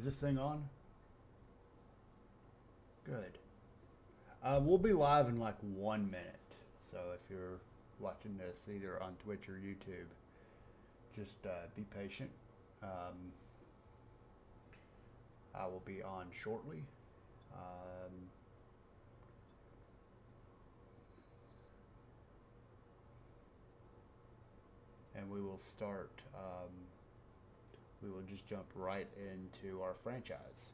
Is this thing on? Good. We'll be live in like 1 minute. So if you're watching this either on Twitch or YouTube, just be patient. I will be on shortly. And we will start, we will just jump right into our franchise.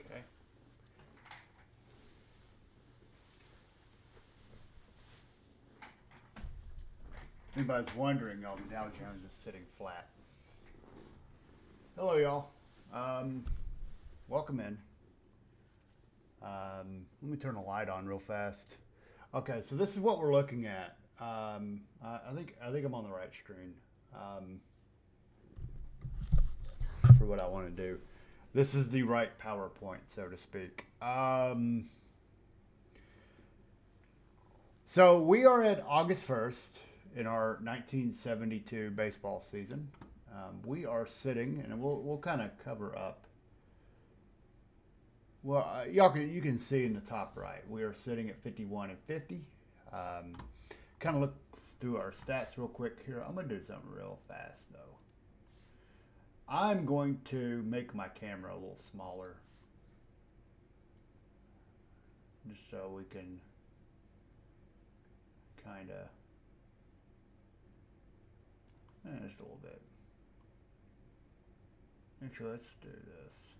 Okay. If anybody's wondering, Dow Jones is sitting flat. Hello, y'all. Welcome in. Let me turn the light on real fast. Okay, so this is what we're looking at. I think I'm on the right screen for what I want to do. This is the right PowerPoint, so to speak. So we are at August 1st in our 1972 baseball season. We are sitting, and we'll kind of cover up. Well, you can see in the top right, we are sitting at 51 and 50. Kind of look through our stats real quick here. I'm going to do something real fast, though. I'm going to make my camera a little smaller, just so we can kind of, just a little bit. Actually, let's do this.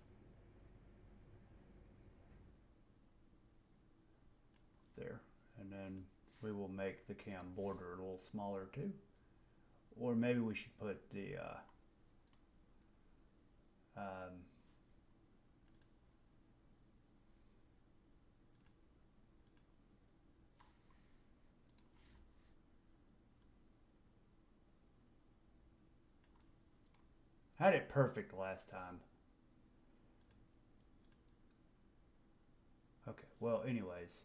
There, and then we will make the cam border a little smaller too, or maybe we should put the had it perfect last time. Okay, well, anyways.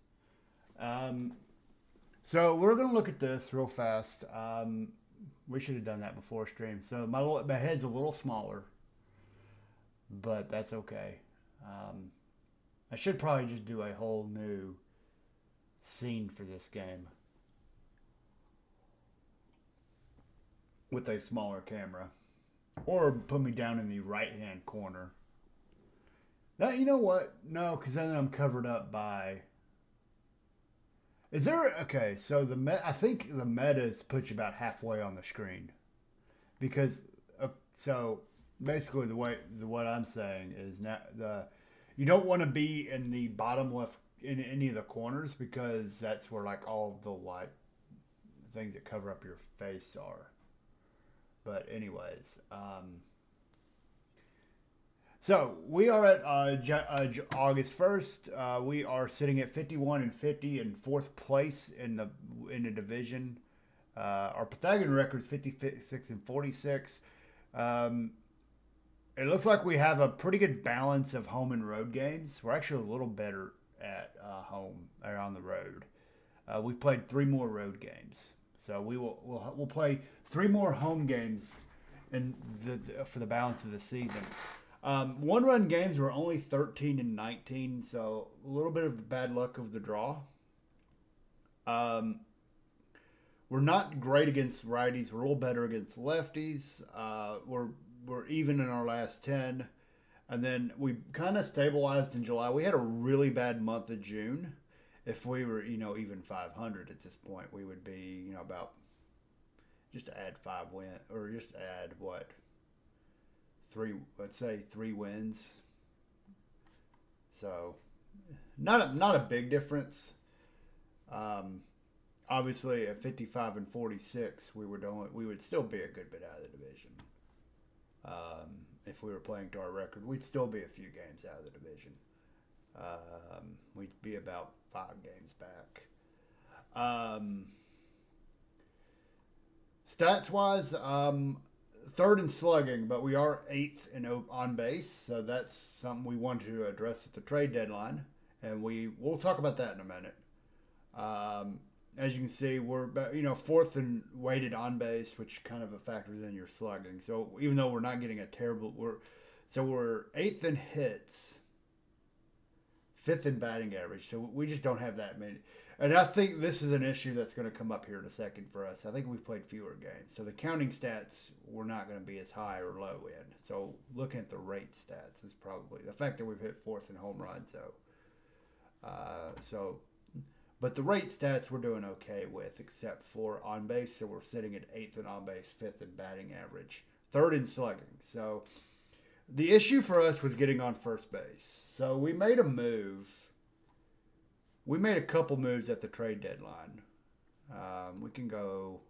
So we're going to look at this real fast. We should have done that before stream. So my head's a little smaller, but that's okay. I should probably just do a whole new scene for this game with a smaller camera, or put me down in the right-hand corner. Now, you know what? No, because then I'm covered up by... Is there... Okay, so I think the metas put you about halfway on the screen. Because... so, basically, what I'm saying is now you don't want to be in the bottom left in any of the corners, because that's where like all of the light things that cover up your face are. But anyways, so we are at August 1st. We are sitting at 51 and 50 in fourth place in the division. Our Pythagorean record 56 and 46. It looks like we have a pretty good balance of home and road games. We're actually a little better at home or on the road. We've played 3 more road games, so we'll play 3 more home games for the balance of the season. One-run games were only 13 and 19, so a little bit of bad luck of the draw. We're not great against righties. We're a little better against lefties. We're even in our last 10. And then we kind of stabilized in July. We had a really bad month of June. If we were, even 500 at this point, we would be, about just add 5 wins, or just add what? 3, let's say 3 wins. So not a big difference. Obviously, at 55 and 46, we would still be a good bit out of the division. If we were playing to our record, we'd still be a few games out of the division. We'd be about 5 games back. Stats-wise, third in slugging, but we are 8th in on base, so that's something we wanted to address at the trade deadline, and we'll talk about that in a minute. As you can see, we're about, 4th in weighted on base, which kind of factors in your slugging. So even though we're not getting a terrible, we're 8th in hits, 5th in batting average. So we just don't have that many. And I think this is an issue that's going to come up here in a second for us. I think we've played fewer games, so the counting stats we're not going to be as high or low in. So looking at the rate stats is probably the fact that we've hit 4th in home runs. But the rate stats we're doing okay with, except for on base. So we're sitting at 8th in on base, 5th in batting average, 3rd in slugging. So the issue for us was getting on first base. So we made a move. We made a couple moves at the trade deadline. We can go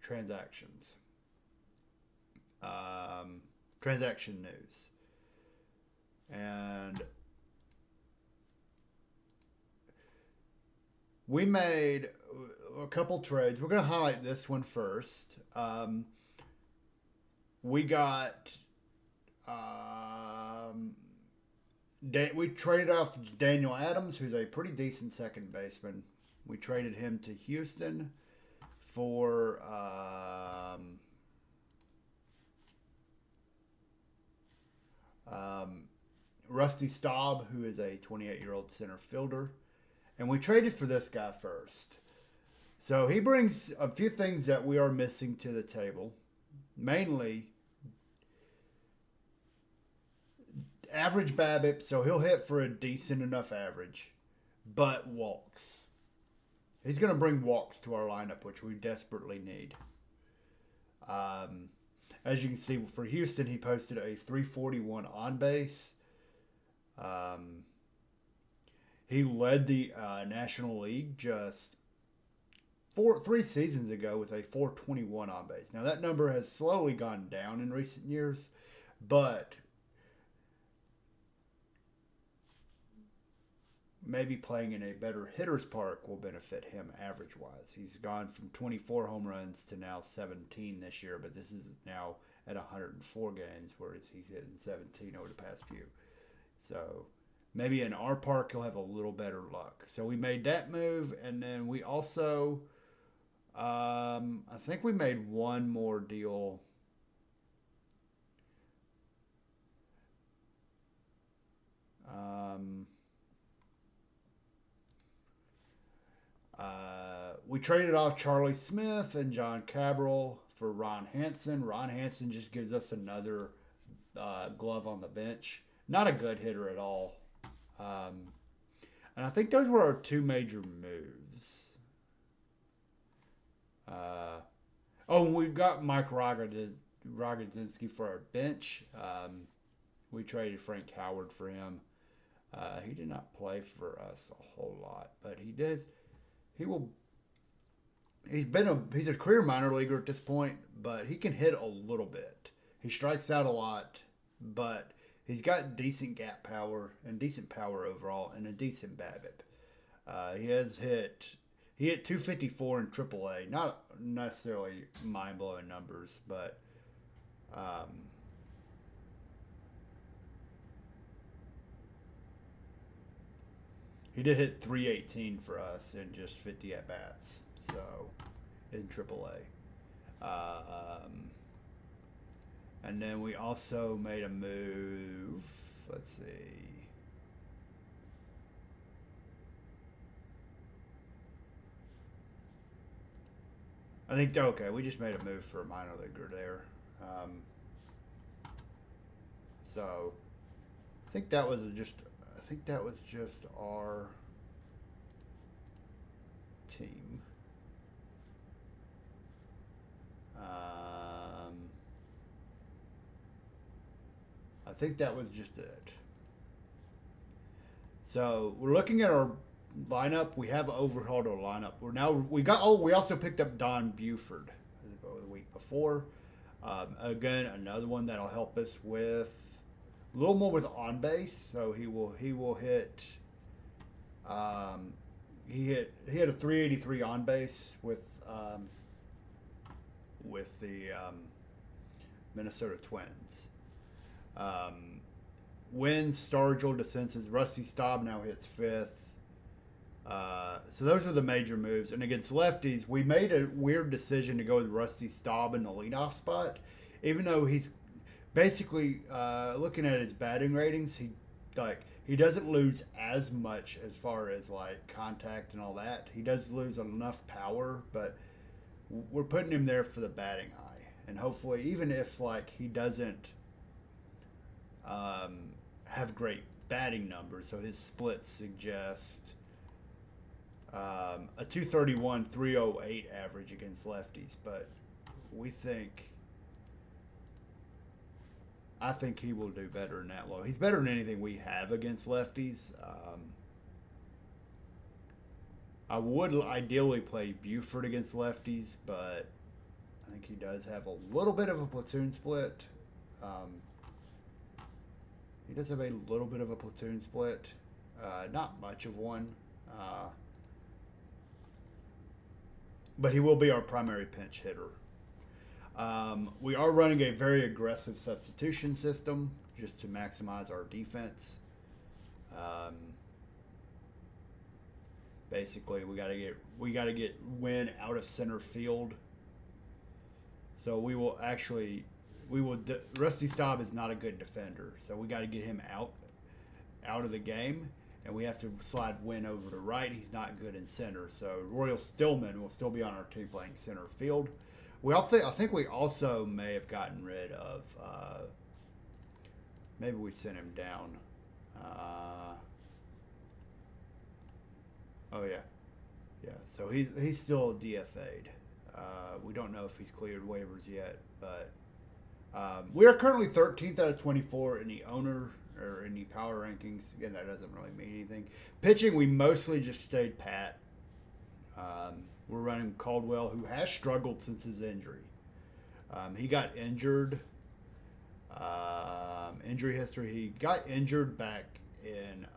transactions. Transaction news. And we made a couple trades. We're going to highlight this one first. We got... we traded off Daniel Adams, who's a pretty decent second baseman. We traded him to Houston for Rusty Staub, who is a 28-year-old center fielder. And we traded for this guy first. So he brings a few things that we are missing to the table. Mainly average BABIP, so he'll hit for a decent enough average, but walks. He's going to bring walks to our lineup, which we desperately need. As you can see, for Houston, he posted a 341 on base. He led the National League just 3 seasons ago with a 421 on base. Now, that number has slowly gone down in recent years, but maybe playing in a better hitter's park will benefit him average-wise. He's gone from 24 home runs to now 17 this year, but this is now at 104 games, whereas he's hitting 17 over the past few. So maybe in our park he'll have a little better luck. So we made that move, and then we also, I think we made one more deal. We traded off Charlie Smith and John Cabral for Ron Hansen. Ron Hansen just gives us another glove on the bench. Not a good hitter at all. And I think those were our 2 major moves. We got Mike Rogodzinski for our bench. We traded Frank Howard for him. He did not play for us a whole lot, but he did. He's a career minor leaguer at this point, but he can hit a little bit. He strikes out a lot, but he's got decent gap power and decent power overall and a decent BABIP. He hit 254 in AAA. Not necessarily mind-blowing numbers, but he did hit 318 for us in just 50 at-bats, so in AAA. And then we also made a move. Let's see. We just made a move for a minor leaguer there. So I think that was just our team. I think that was just it. So we're looking at our lineup. We have overhauled our lineup. We also picked up Don Buford the week before. Again, another one that'll help us with a little more with on base. So he will hit. He had a 383 on base with the Minnesota Twins. Wins, Stargell, DeSenses, Rusty Staub now hits fifth. So those are the major moves. And against lefties, we made a weird decision to go with Rusty Staub in the leadoff spot, even though he's basically looking at his batting ratings. He doesn't lose as much as far as like contact and all that. He does lose enough power, but we're putting him there for the batting eye, and hopefully, even if like he doesn't have great batting numbers, so his splits suggest a 231, 308 average against lefties, but I think he will do better than that low. He's better than anything we have against lefties. I would ideally play Buford against lefties, but I think he does have a little bit of a platoon split. He does have a little bit of a platoon split. Not much of one. But he will be our primary pinch hitter. We are running a very aggressive substitution system just to maximize our defense. Basically, we gotta get Wynn out of center field. So Rusty Staub is not a good defender, so we got to get him out of the game, and we have to slide Wynn over to right. He's not good in center, so Royal Stillman will still be on our team playing center field. I think we also may have gotten rid of. Maybe we sent him down. Oh yeah. So he's still DFA'd. We don't know if he's cleared waivers yet, but we are currently 13th out of 24 in the owner or in the power rankings. Again, that doesn't really mean anything. Pitching, we mostly just stayed pat. We're running Caldwell, who has struggled since his injury. He got injured. Injury history: he got injured back in.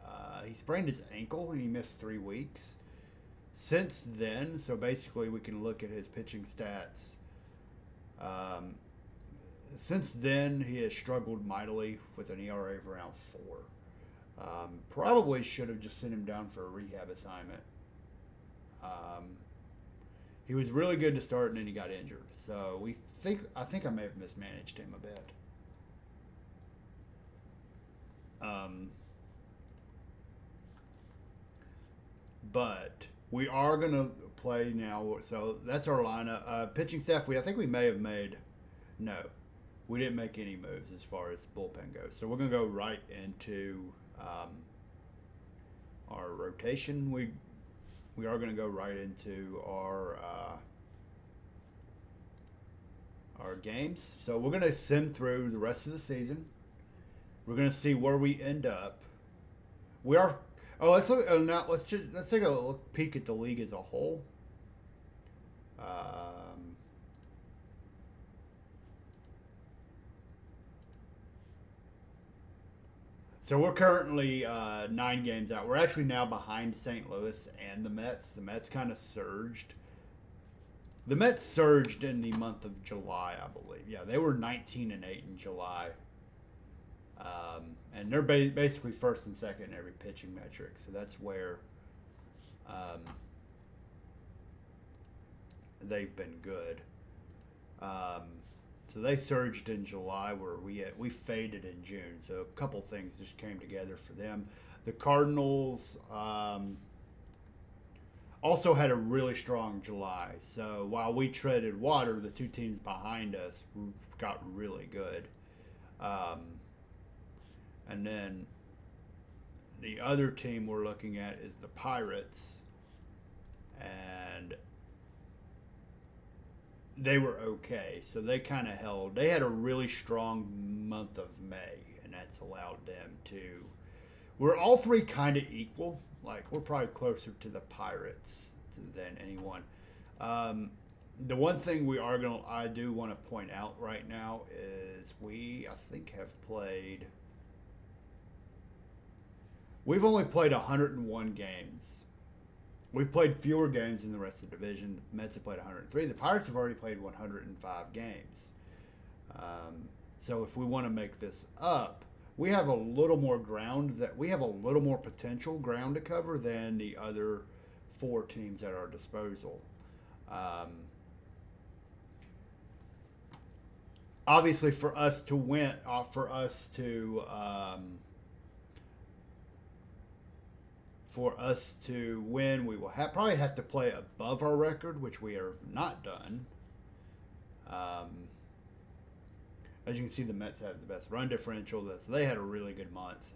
He sprained his ankle and he missed 3 weeks. Since then, so basically we can look at his pitching stats. Since then, he has struggled mightily with an ERA of around 4. Probably should have just sent him down for a rehab assignment. He was really good to start, and then he got injured. So I think I may have mismanaged him a bit. But we are going to play now. So that's our lineup. Pitching staff, I think we may have made. No, we didn't make any moves as far as bullpen goes. So we're going to go right into our rotation. We are going to go right into our games. So we're going to sim through the rest of the season. We're going to see where we end up. We are. Oh, let's look. Now let's take a peek at the league as a whole. So we're currently 9 games out. We're actually now behind St. Louis and the Mets. The Mets kind of surged. The Mets surged in the month of July, I believe. Yeah, they were 19-8 in July. And they're basically first and second in every pitching metric. So that's where they've been good. So they surged in July, where we faded in June. So a couple things just came together for them. The Cardinals also had a really strong July. So while we treaded water, the 2 teams behind us got really good. And then the other team we're looking at is the Pirates. And they were okay. So they kind of held. They had a really strong month of May, and that's allowed them to. We're all 3 kind of equal. Like, we're probably closer to the Pirates than anyone. The one thing I do want to point out right now is I think, we've only played 101 games. We've played fewer games than the rest of the division. The Mets have played 103. The Pirates have already played 105 games. So if we want to make this up, we have a little more potential ground to cover than the other four teams at our disposal. Obviously, for us to win, we will probably have to play above our record, which we have not done. As you can see, the Mets have the best run differential. They had a really good month.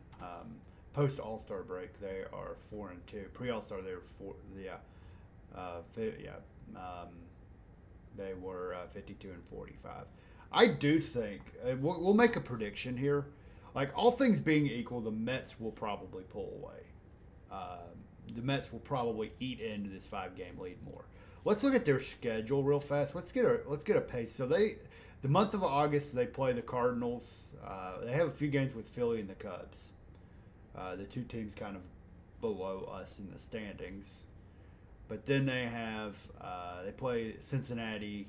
Post All-Star break, they are 4-2. Pre All-Star, they were 4. They were 52-45. I do think we'll make a prediction here. Like, all things being equal, the Mets will probably pull away. The Mets will probably eat into this 5-game lead more. Let's look at their schedule real fast. Let's get a pace. So the month of August, they play the Cardinals. They have a few games with Philly and the Cubs. The two teams kind of below us in the standings. But then they play Cincinnati.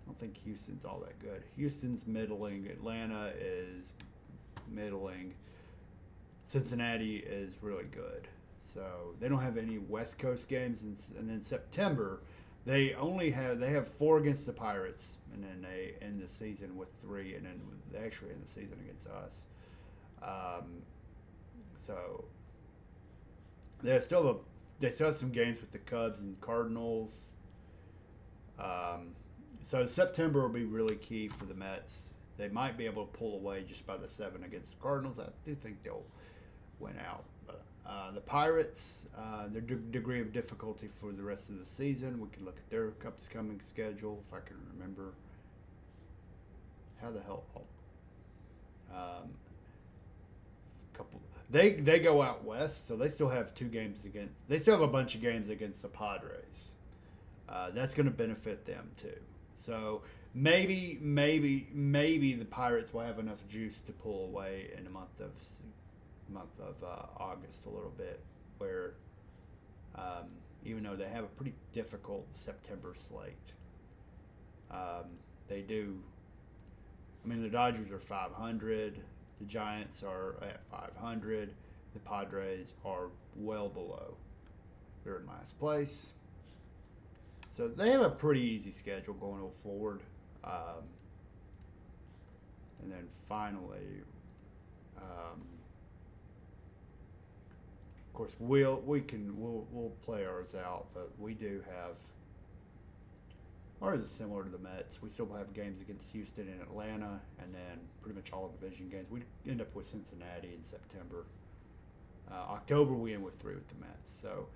I don't think Houston's all that good. Houston's middling. Atlanta is middling. Cincinnati is really good. So they don't have any West Coast games. And then September, they have 4 against the Pirates, and then they end the season with 3, and then they actually end the season against us. So they still have some games with the Cubs and Cardinals. So September will be really key for the Mets. They might be able to pull away just by the 7 against the Cardinals. I do think they'll win out. But the Pirates, their degree of difficulty for the rest of the season, we can look at their upcoming schedule, if I can remember. How the hell? They go out west, so they still have 2 games against. They still have a bunch of games against the Padres. That's going to benefit them too. So maybe the Pirates will have enough juice to pull away in the month of August a little bit, where even though they have a pretty difficult September slate, they do. I mean, the Dodgers are 500. The Giants are at 500. The Padres are well below. They're in last place. So they have a pretty easy schedule going forward. And then finally, of course, we'll play ours out, but we do have. Ours is similar to the Mets. We still have games against Houston and Atlanta, and then pretty much all division games. We end up with Cincinnati in September. October, we end with 3 with the Mets. So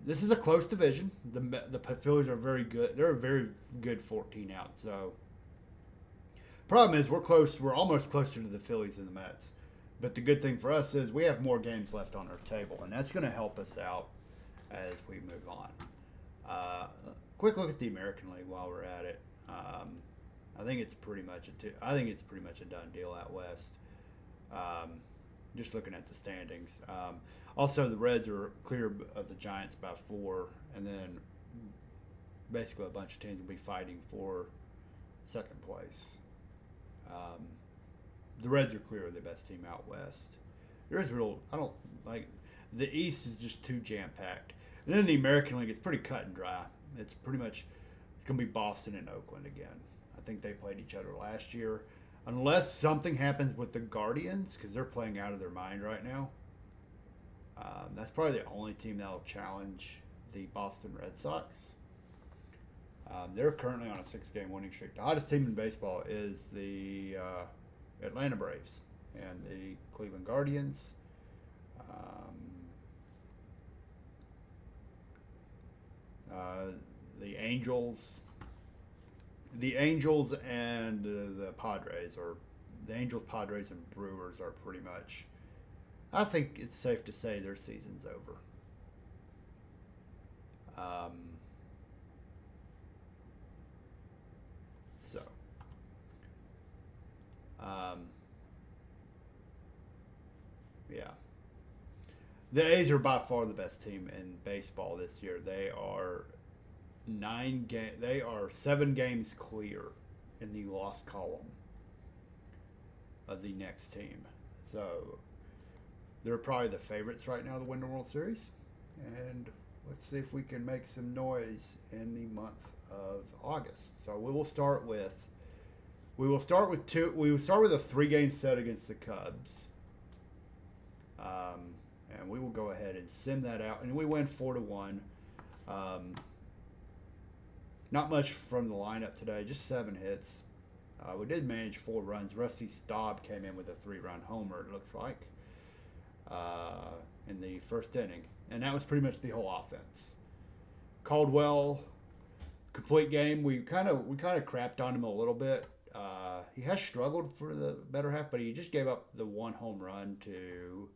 this is a close division. The Phillies are very good. They're a very good 14 out. So problem is we're close. We're almost closer to the Phillies than the Mets. But the good thing for us is we have more games left on our table, and that's going to help us out as we move on. Quick look at the American League while we're at it. I think it's pretty much a done deal out west. Just looking at the standings. Also, the Reds are clear of the Giants by 4, and then basically a bunch of teams will be fighting for second place. The Reds are clear of the best team out west. The East is just too jam-packed. And then the American League, it's pretty cut and dry. It's going to be Boston and Oakland again. I think they played each other last year. Unless something happens with the Guardians, because they're playing out of their mind right now. That's probably the only team that will challenge the Boston Red Sox. They're currently on a 6-game winning streak. The hottest team in baseball is the Atlanta Braves and the Cleveland Guardians. The Angels and the Padres Padres, and Brewers are pretty much. I think it's safe to say their season's over. Um, so, um, yeah. The A's are by far the best team in baseball this year. They are They are 7 games clear in the loss column of the next team. So they're probably the favorites right now to win the World Series. And let's see if we can make some noise in the month of August. So we will start with We will start with a 3-game set against the Cubs, and we will go ahead and sim that out, and we win 4-1. Not much from the lineup today, just 7 hits. We did manage 4 runs. Rusty Staub came in with a 3-run homer, it looks like, in the first inning, and that was pretty much the whole offense. Caldwell, complete game. We kind of crapped on him a little bit. He has struggled for the better half, but he just gave up the 1 home run to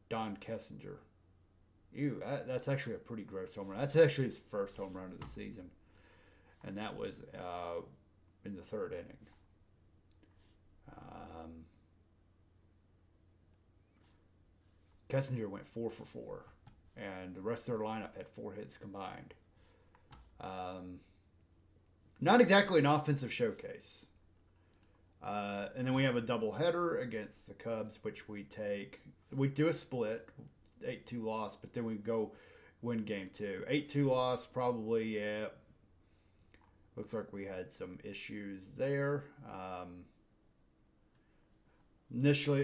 Don Kessinger. That's actually a pretty gross home run. That's actually his first home run of the season, and that was in the 3rd inning. Kessinger went 4 for 4, and the rest of their lineup had 4 hits combined. Not exactly an offensive showcase. And then we have a doubleheader against the Cubs, which we do a split, 8-2 loss, but then we go win game 2. 8-2 loss, probably, yeah. Looks like we had some issues there. Initial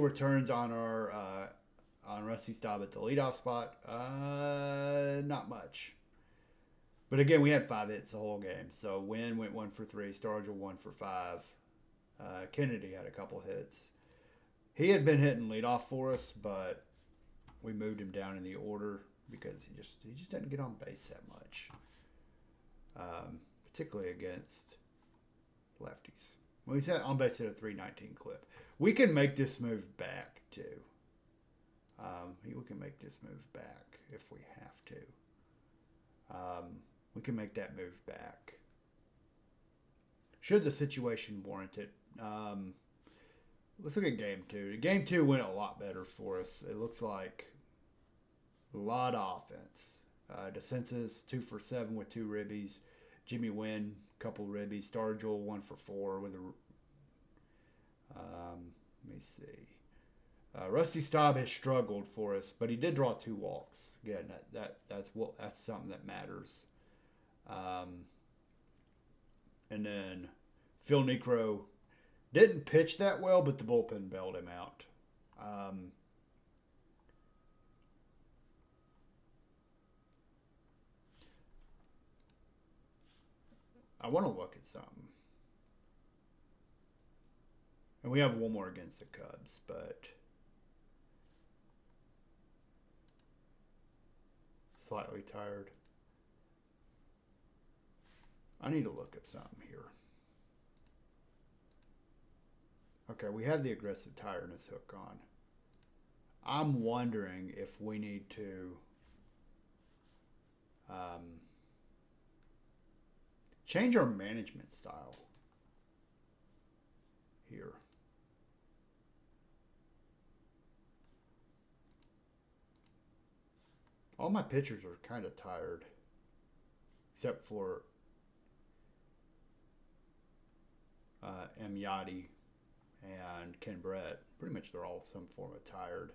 returns on our on Rusty Staub at the leadoff spot, not much. But again, we had 5 hits the whole game. So Wynn went 1 for 3, Stargell 1 for 5. Kennedy had a couple hits. He had been hitting leadoff for us, but we moved him down in the order because he just didn't get on base that much, particularly against lefties. Well, he's on base at a 319 clip. We can make this move back too. We can make this move back if we have to. We can make that move back should the situation warrant it. Let's look at game 2. Game 2 went a lot better for us. It looks like a lot of offense. DeCences 2 for 7 with 2 ribbies. Jimmy Wynn, couple ribbies. Stargell 1 for 4 with a. Let me see. Rusty Staub has struggled for us, but he did draw 2 walks. Again, that's something that matters. And then Phil Niekro didn't pitch that well, but the bullpen bailed him out. I want to look at something. And we have one more against the Cubs, but slightly tired. I need to look at something here. Okay, we have the aggressive tiredness hook on. I'm wondering if we need to change our management style here. All my pitchers are kind of tired, except for M. Yachty and Ken Brett. Pretty much they're all some form of tired.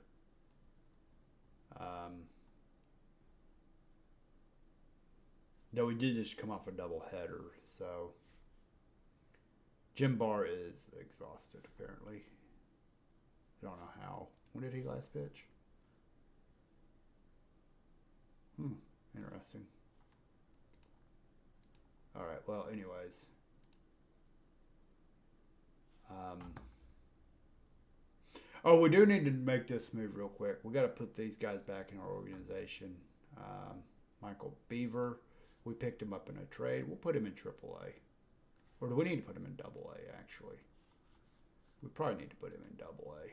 Though we did just come off a double header, so Jim Barr is exhausted apparently. I don't know how. When did he last pitch? Interesting. All right. Well, anyways. Oh, we do need to make this move real quick. We got to put these guys back in our organization. Michael Beaver, we picked him up in a trade. We'll put him in AAA. Or do we need to put him in AA, actually? We probably need to put him in AA.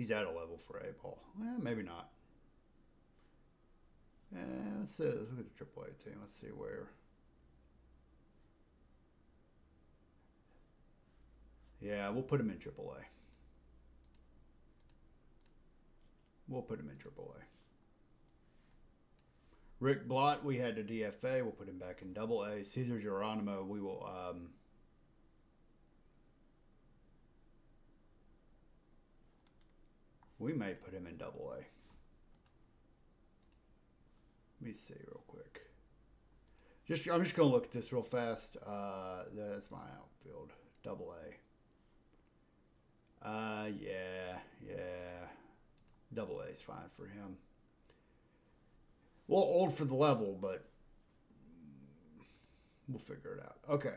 He's at a level for A ball. Well, maybe not. Let's look at the AAA team. Let's see where. Yeah, we'll put him in AAA. We'll put him in AAA. Rick Blott, we had to DFA. We'll put him back in AA. Cesar Geronimo, we will. We may put him in AA. Let me see real quick. I'm just going to look at this real fast. That's my outfield. AA. Yeah. AA is fine for him. A little old for the level, but we'll figure it out. Okay.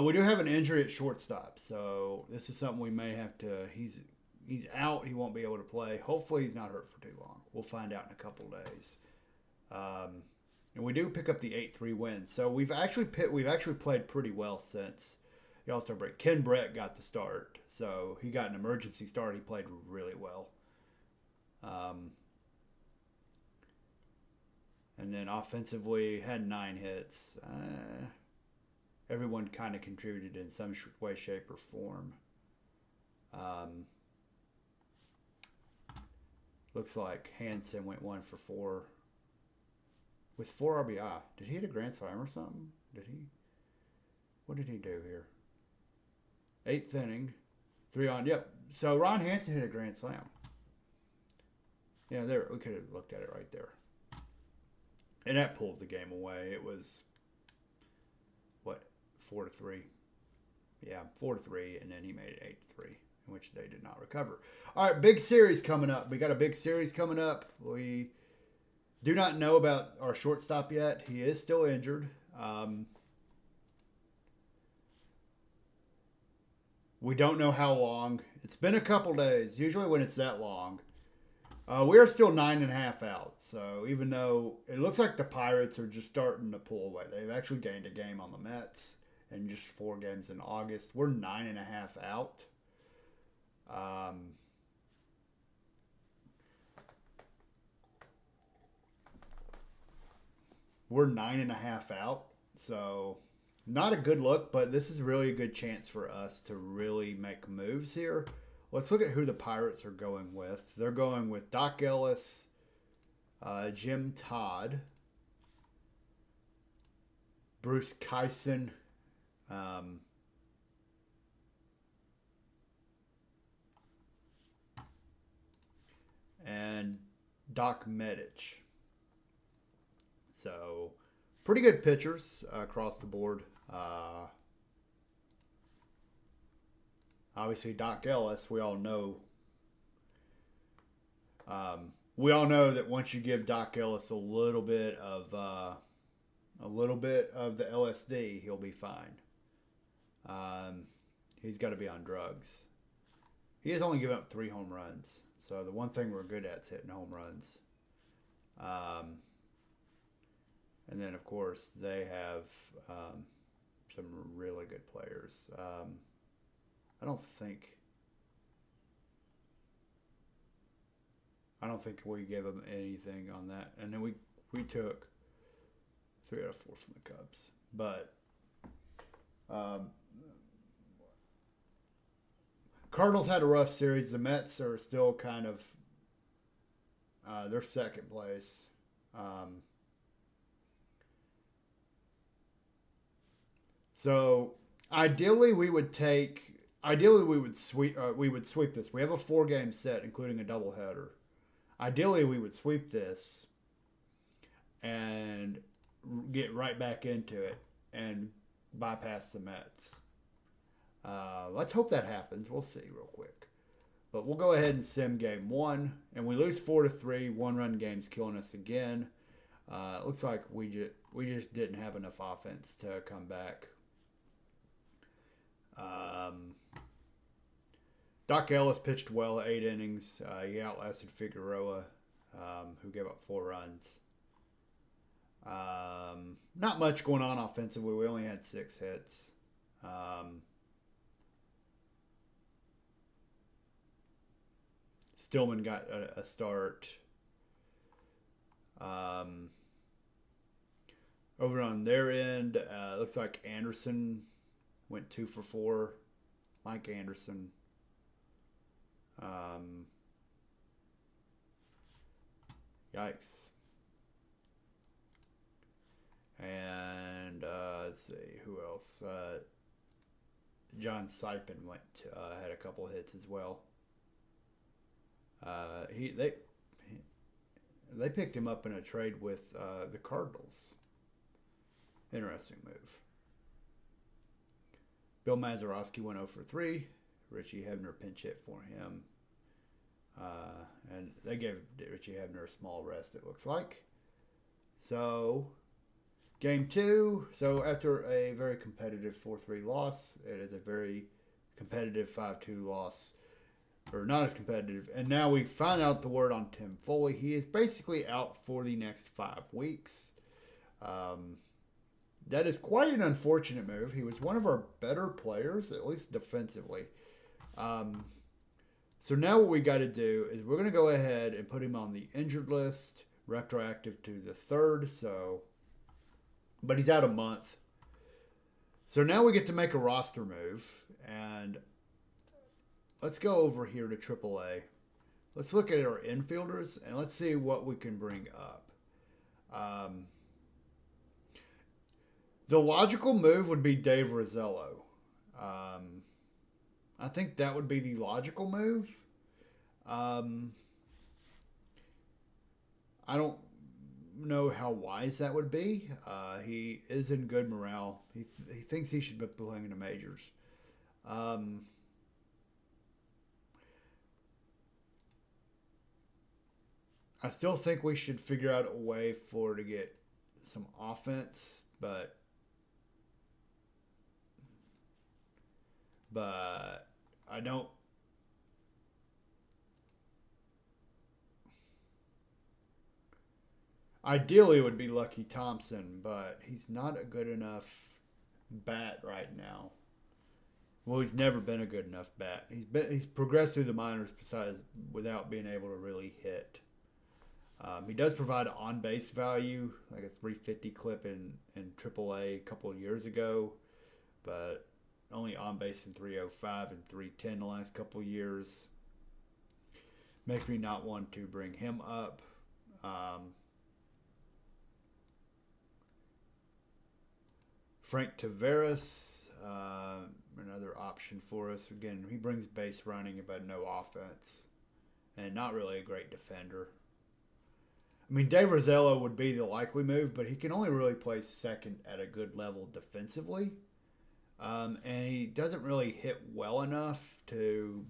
We do have an injury at shortstop, so this is something we may have to. He's out. He won't be able to play. Hopefully, he's not hurt for too long. We'll find out in a couple days. And we do pick up the 8-3 win. So we've actually played pretty well since the All-Star break. Ken Brett got the start, so he got an emergency start. He played really well. And then offensively, had 9 hits. Everyone kind of contributed in some way, shape, or form. Looks like Hansen went 1 for 4 with 4 RBI. Did he hit a grand slam or something? Did he? What did he do here? 8th inning, 3 on. Yep. So Ron Hansen hit a grand slam. Yeah, there we could have looked at it right there. And that pulled the game away. It was, 4-3? Yeah, 4-3, and then he made it 8-3, in which they did not recover. All right, big series coming up. We got a big series coming up. We do not know about our shortstop yet. He is still injured. We don't know how long. It's been a couple days. Usually when it's that long. We are still 9.5 out. So even though it looks like the Pirates are just starting to pull away, they've actually gained a game on the Mets in just 4 games in August. We're 9.5 out. We're 9.5 out. So not a good look, but this is really a good chance for us to really make moves here. Let's look at who the Pirates are going with. They're going with Doc Ellis, Jim Todd, Bruce Kyson, and Doc Medich. So, pretty good pitchers across the board. Obviously, Doc Ellis, we all know. We all know that once you give Doc Ellis a little bit of the LSD, he'll be fine. He's got to be on drugs. He has only given up 3 home runs, so the one thing we're good at is hitting home runs. And then, of course, they have some really good players. I don't think we gave them anything on that. And then we took 3 out of 4 from the Cubs. But Cardinals had a rough series. The Mets are still kind of they're second place. So ideally we would sweep this. We have a 4-game set, including a doubleheader. Ideally, we would sweep this and get right back into it and bypass the Mets. Let's hope that happens. We'll see real quick. But we'll go ahead and sim game 1, and we lose 4-3. 1-run game's killing us again. It looks like we just didn't have enough offense to come back. Doc Ellis pitched well 8 innings. He outlasted Figueroa, who gave up 4 runs. Not much going on offensively. We only had 6 hits. Stillman got a start. Over on their end, looks like Anderson went 2 for 4. Mike Anderson. Yikes. And let's see who else. John Sipin had a couple hits as well. They picked him up in a trade with the Cardinals. Interesting move. Bill Mazeroski went 0 for 3. Richie Hebner pinch hit for him. And they gave Richie Hebner a small rest, it looks like. So, game 2. So, after a very competitive 4-3 loss, it is a very competitive 5-2 loss. Or not as competitive. And now we find out the word on Tim Foley. He is basically out for the next 5 weeks. That is quite an unfortunate move. He was one of our better players, at least defensively. So now what we got to do is we're going to go ahead and put him on the injured list, retroactive to the 3rd. But he's out a month. So now we get to make a roster move, and let's go over here to AAA. Let's look at our infielders, and let's see what we can bring up. The logical move would be Dave Rozzello. I think that would be the logical move. I don't know how wise that would be. He is in good morale. He thinks he should be playing in the majors. I still think we should figure out a way to get some offense, but I don't. Ideally, it would be Lucky Thompson, but he's not a good enough bat right now. Well, he's never been a good enough bat. He's progressed through the minors without being able to really hit. He does provide on base value, like a 350 clip in AAA a couple of years ago, but only on base in 305 and 310 the last couple of years. Makes me not want to bring him up. Frank Taveras, another option for us. Again, he brings base running but no offense, and not really a great defender. I mean, Dave Rozzello would be the likely move, but he can only really play second at a good level defensively. And he doesn't really hit well enough to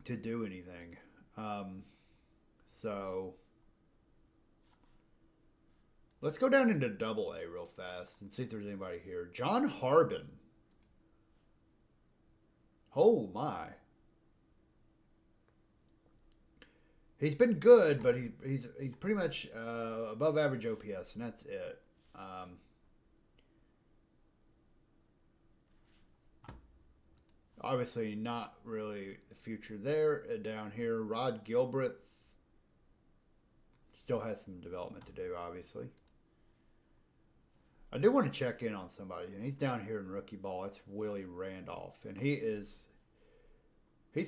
do anything. So let's go down into AA real fast and see if there's anybody here. John Harbin. Oh my. He's been good, but he's pretty much above average OPS, and that's it. Obviously, not really the future there. Down here, Rod Gilbreth still has some development to do, obviously. I do want to check in on somebody, and he's down here in rookie ball. It's Willie Randolph, and he's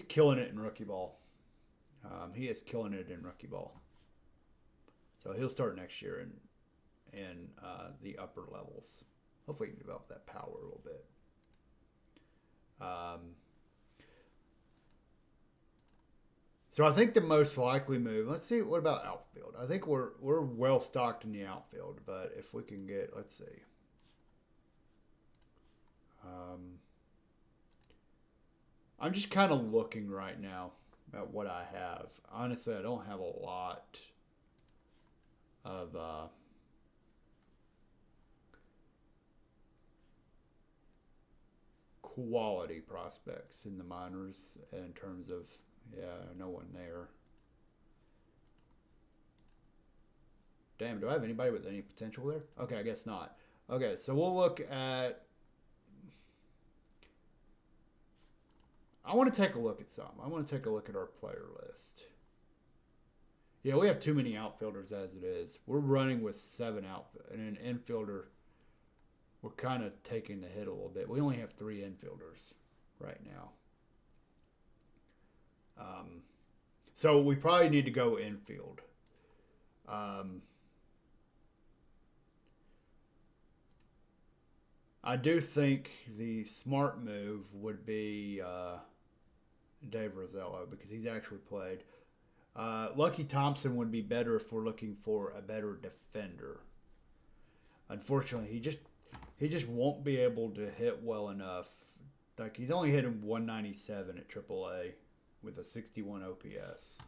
killing it in rookie ball. He is killing it in rookie ball. So he'll start next year in the upper levels. Hopefully he can develop that power a little bit. So I think the most likely move, let's see, what about outfield? I think we're well stocked in the outfield, but if we can get, let's see. I'm just kind of looking right now at what I have. Honestly, I don't have a lot of quality prospects in the minors in terms of, no one there. Damn, do I have anybody with any potential there? Okay, I guess not. Okay, so we'll look at I want to take a look at some. I want to take a look at our player list. Yeah, we have too many outfielders as it is. We're running with 7 outfielders. And an infielder, we're kind of taking the hit a little bit. We only have 3 infielders right now. So we probably need to go infield. I do think the smart move would be Dave Rosello because he's actually played. Lucky Thompson would be better if we're looking for a better defender. Unfortunately, he just won't be able to hit well enough. Like he's only hitting 197 at AAA with a 61 OPS.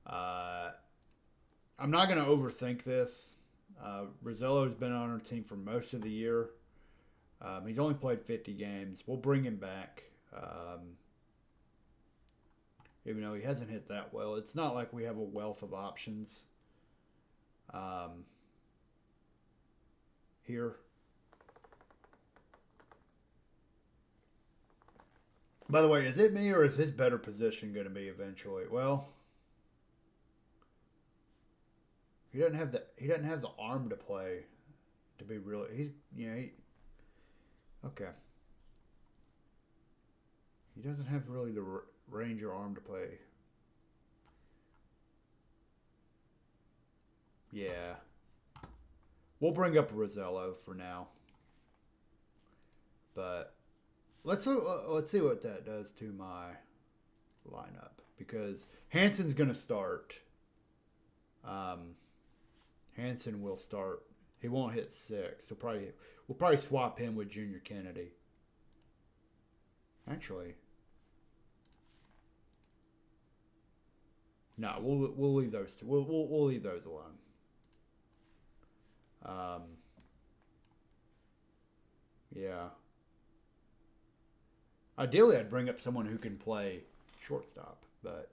I'm not going to overthink this. Rosello's been on our team for most of the year. He's only played 50 games. We'll bring him back. Even though he hasn't hit that well. It's not like we have a wealth of options here. By the way, is it me or is his better position going to be eventually? Well, he doesn't have the arm to play to be really. Okay. He doesn't have really the range or arm to play. Yeah. We'll bring up Rosello for now. But let's see what that does to my lineup because Hansen's going to start. Hansen will start. He won't hit 6. We'll probably swap him with Junior Kennedy. Actually, no, we'll leave those two. We'll leave those alone. Yeah. Ideally, I'd bring up someone who can play shortstop, but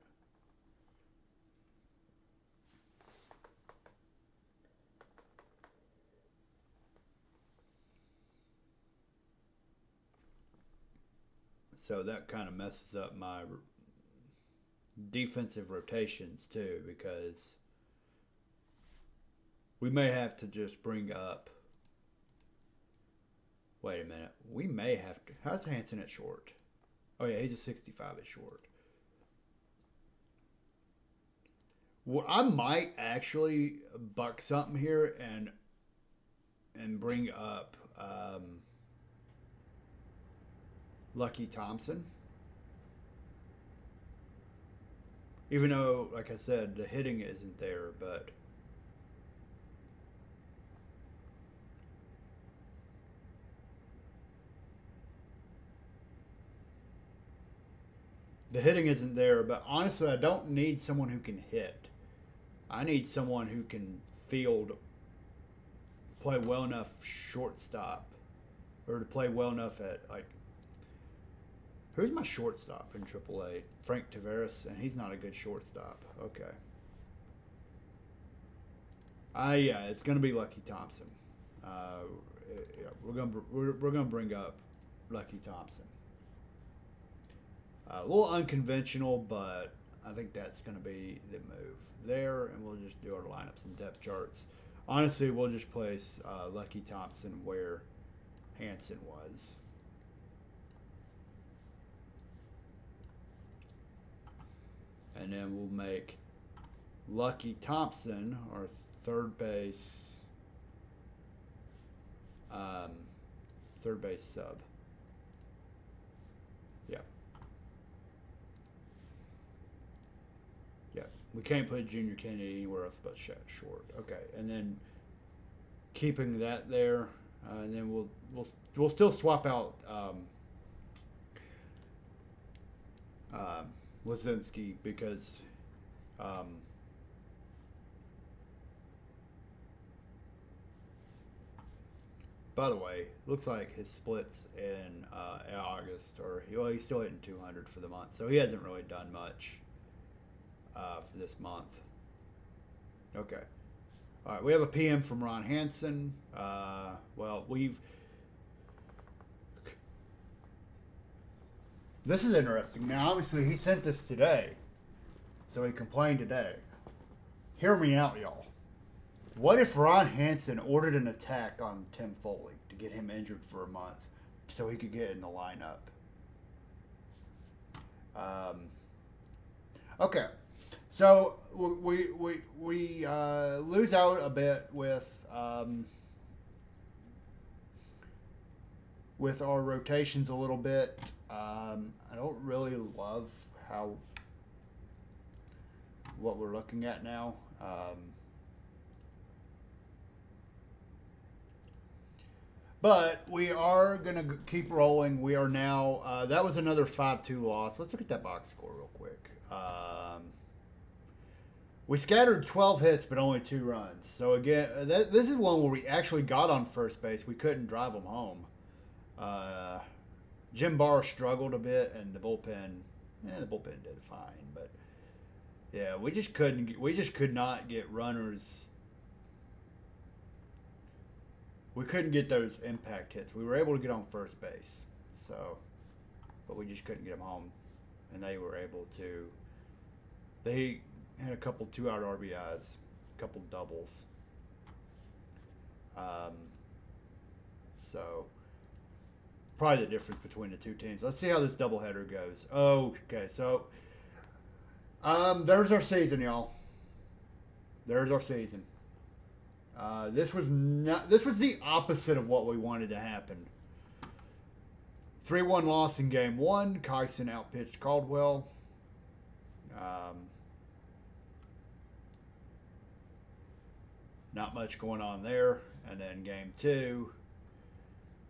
so that kind of messes up my defensive rotations too, because we may have to just bring up. Wait a minute. We may have to. How's Hansen at short? Oh yeah, he's a 65 at short. Well, I might actually buck something here and bring up Lucky Thompson. Even though, like I said, the hitting isn't there, but honestly, I don't need someone who can hit. I need someone who can field, play well enough shortstop, or to play well enough at, like, who's my shortstop in AAA? Frank Taveras, and he's not a good shortstop. Okay. Yeah, it's gonna be Lucky Thompson. We're gonna bring up Lucky Thompson. A little unconventional, but I think that's going to be the move there, and we'll just do our lineups and depth charts. Honestly, we'll just place Lucky Thompson where Hansen was. And then we'll make Lucky Thompson our third base sub. Yeah. We can't put Junior Kennedy anywhere else but short. Okay, and then keeping that there, and then we'll still swap out Lazinski because by the way, looks like his splits in August, or he's still hitting 200 for the month, so he hasn't really done much for this month. Okay. All right, we have a PM from Ron Hansen. Well, This is interesting. Now, obviously, he sent this today, so he complained today. Hear me out, y'all. What if Ron Hansen ordered an attack on Tim Foley to get him injured for a month so he could get in the lineup? Okay, so we lose out a bit with our rotations a little bit. I don't really love what we're looking at now. But we are going to keep rolling. We are now, that was another 5-2 loss. Let's look at that box score real quick. We scattered 12 hits, but only 2 runs. So again, this is one where we actually got on first base. We couldn't drive them home. Jim Barr struggled a bit, and the bullpen did fine. But yeah, we just could not get runners. We couldn't get those impact hits. We were able to get on first base, but we just couldn't get them home, and they were able to. They had a couple 2-out RBIs, a couple doubles. So probably the difference between the two teams. Let's see how this doubleheader goes. Okay, so there's our season, y'all. There's our season. This was the opposite of what we wanted to happen. 3-1 loss in game 1. Kyson outpitched Caldwell. Not much going on there. And then game 2,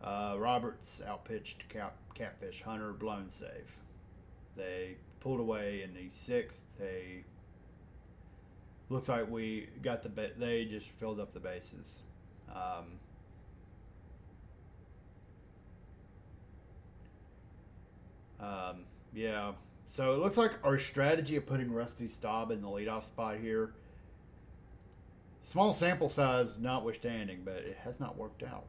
Roberts outpitched Catfish Hunter, blown save. They pulled away in the 6th. Looks like we got they just filled up the bases. Yeah. So it looks like our strategy of putting Rusty Staub in the leadoff spot here, small sample size notwithstanding, but it has not worked out.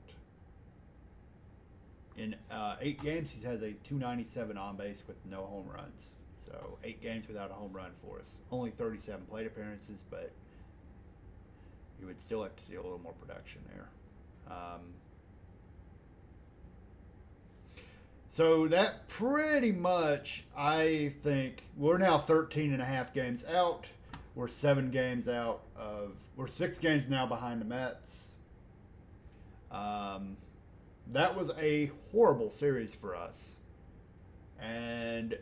In 8 games, he has a .297 on base with no home runs. So 8 games without a home run for us. Only 37 plate appearances, but you would still have to see a little more production there. So that pretty much, I think, we're now 13 and a half games out. We're 7 games out of, we're 6 games now behind the Mets. That was a horrible series for us. And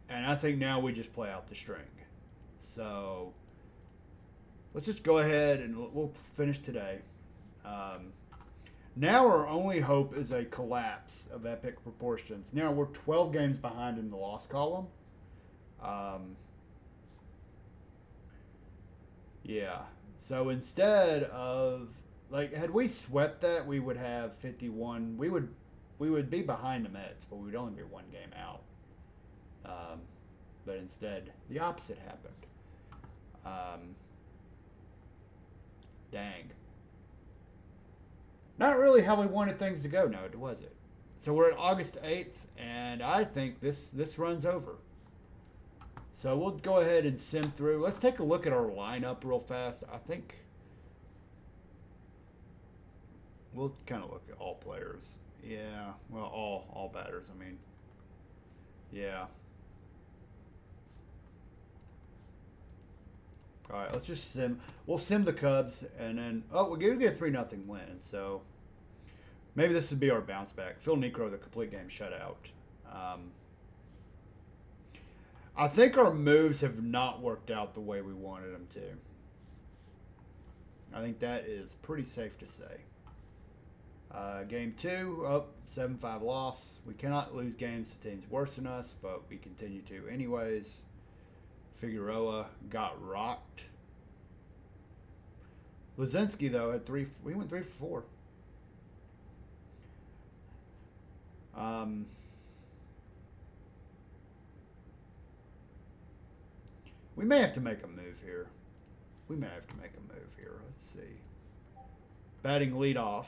I think now we just play out the string. So let's just go ahead and we'll finish today. Now our only hope is a collapse of epic proportions. Now we're 12 games behind in the loss column. Yeah. So instead of, like, had we swept that, we would have 51. We would be behind the Mets, but we would only be 1 game out. But instead, the opposite happened. Dang. Not really how we wanted things to go, no, was it? So we're at August 8th, and I think this run's over. So we'll go ahead and sim through. Let's take a look at our lineup real fast. I think we'll kind of look at all players. Yeah, well, all batters, I mean. Yeah. All right, let's just sim. We'll sim the Cubs, and then, we're going to get a 3-0 win. So maybe this would be our bounce back. Phil Necro, the complete game shutout. I think our moves have not worked out the way we wanted them to. I think that is pretty safe to say. Game 2, 7-5 loss. We cannot lose games to teams worse than us, but we continue to anyways. Figueroa got rocked. Lazinski, though, had 3. We went 3 for 4. We may have to make a move here. Let's see. Batting leadoff.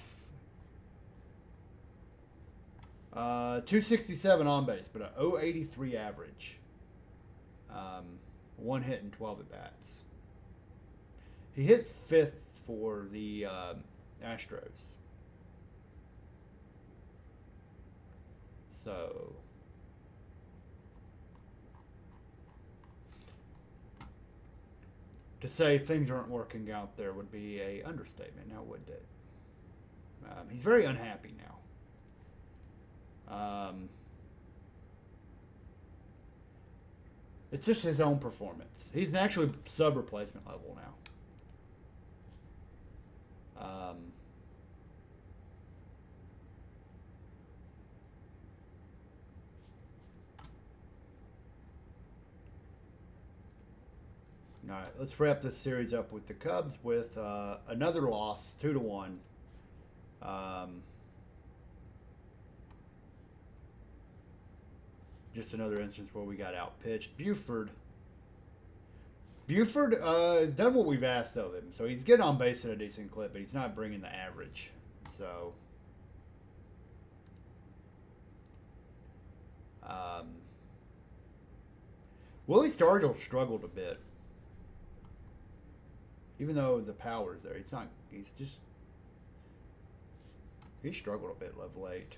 .267 on base, but a .083 average. One hit and 12 at bats. He hit 5th for the Astros. So to say things aren't working out there would be a understatement, now wouldn't it? He's very unhappy now. It's just his own performance. He's actually sub-replacement level now. All right, let's wrap this series up with the Cubs with another loss, 2-1. Just another instance where we got outpitched. Buford has done what we've asked of him. So he's getting on base at a decent clip, but he's not bringing the average. So Willie Stargell struggled a bit. Even though the power's there, he struggled a bit of late.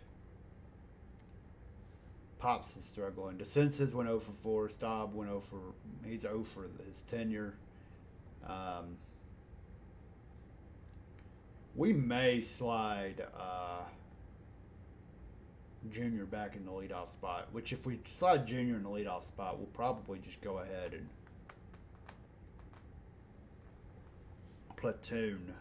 Pops is struggling. DeSences went 0 for 4. Staub went 0 for. He's 0 for his tenure. We may slide Junior back in the leadoff spot. Which, if we slide Junior in the leadoff spot, we'll probably just go ahead and platoon.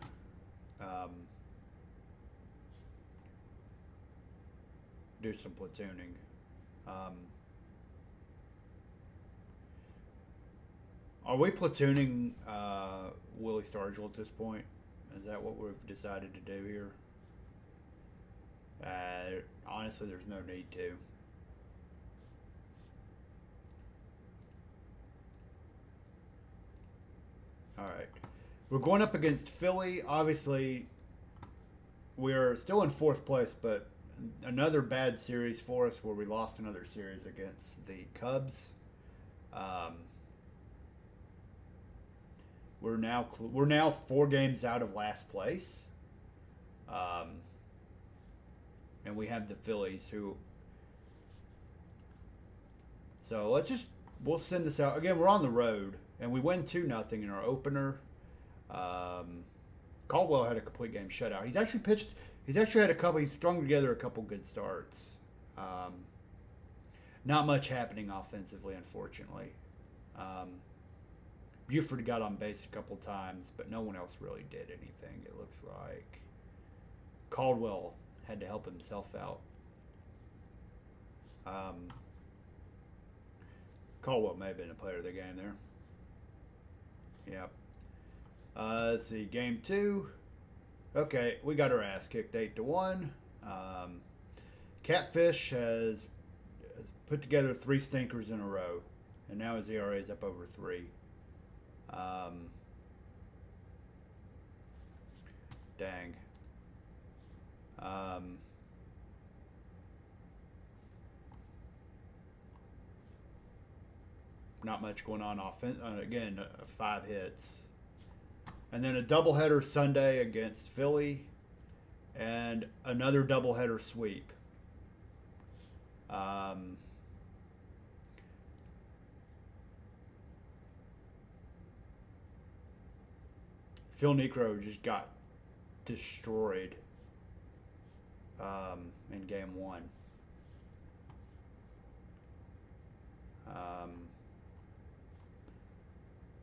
Do some platooning. Are we platooning Willie Stargell at this point? Is that what we've decided to do here? Honestly, there's no need to. All right. We're going up against Philly. Obviously, we're still in 4th place, but another bad series for us where we lost another series against the Cubs. We're now 4 games out of last place. And we have the Phillies who. So we'll send this out. Again, we're on the road and we win 2-0 in our opener. Caldwell had a complete game shutout. He's strung together a couple good starts. Not much happening offensively, unfortunately. Buford got on base a couple times, but no one else really did anything, it looks like. Caldwell had to help himself out. Caldwell may have been a player of the game there. Yep. Let's see, game 2. Okay, we got our ass kicked 8-1. Catfish has put together 3 stinkers in a row, and now his ERA is up over 3. Dang. Not much going on offense. Again, 5 hits. And then a doubleheader Sunday against Philly. And another doubleheader sweep. Phil Necro just got destroyed in game 1.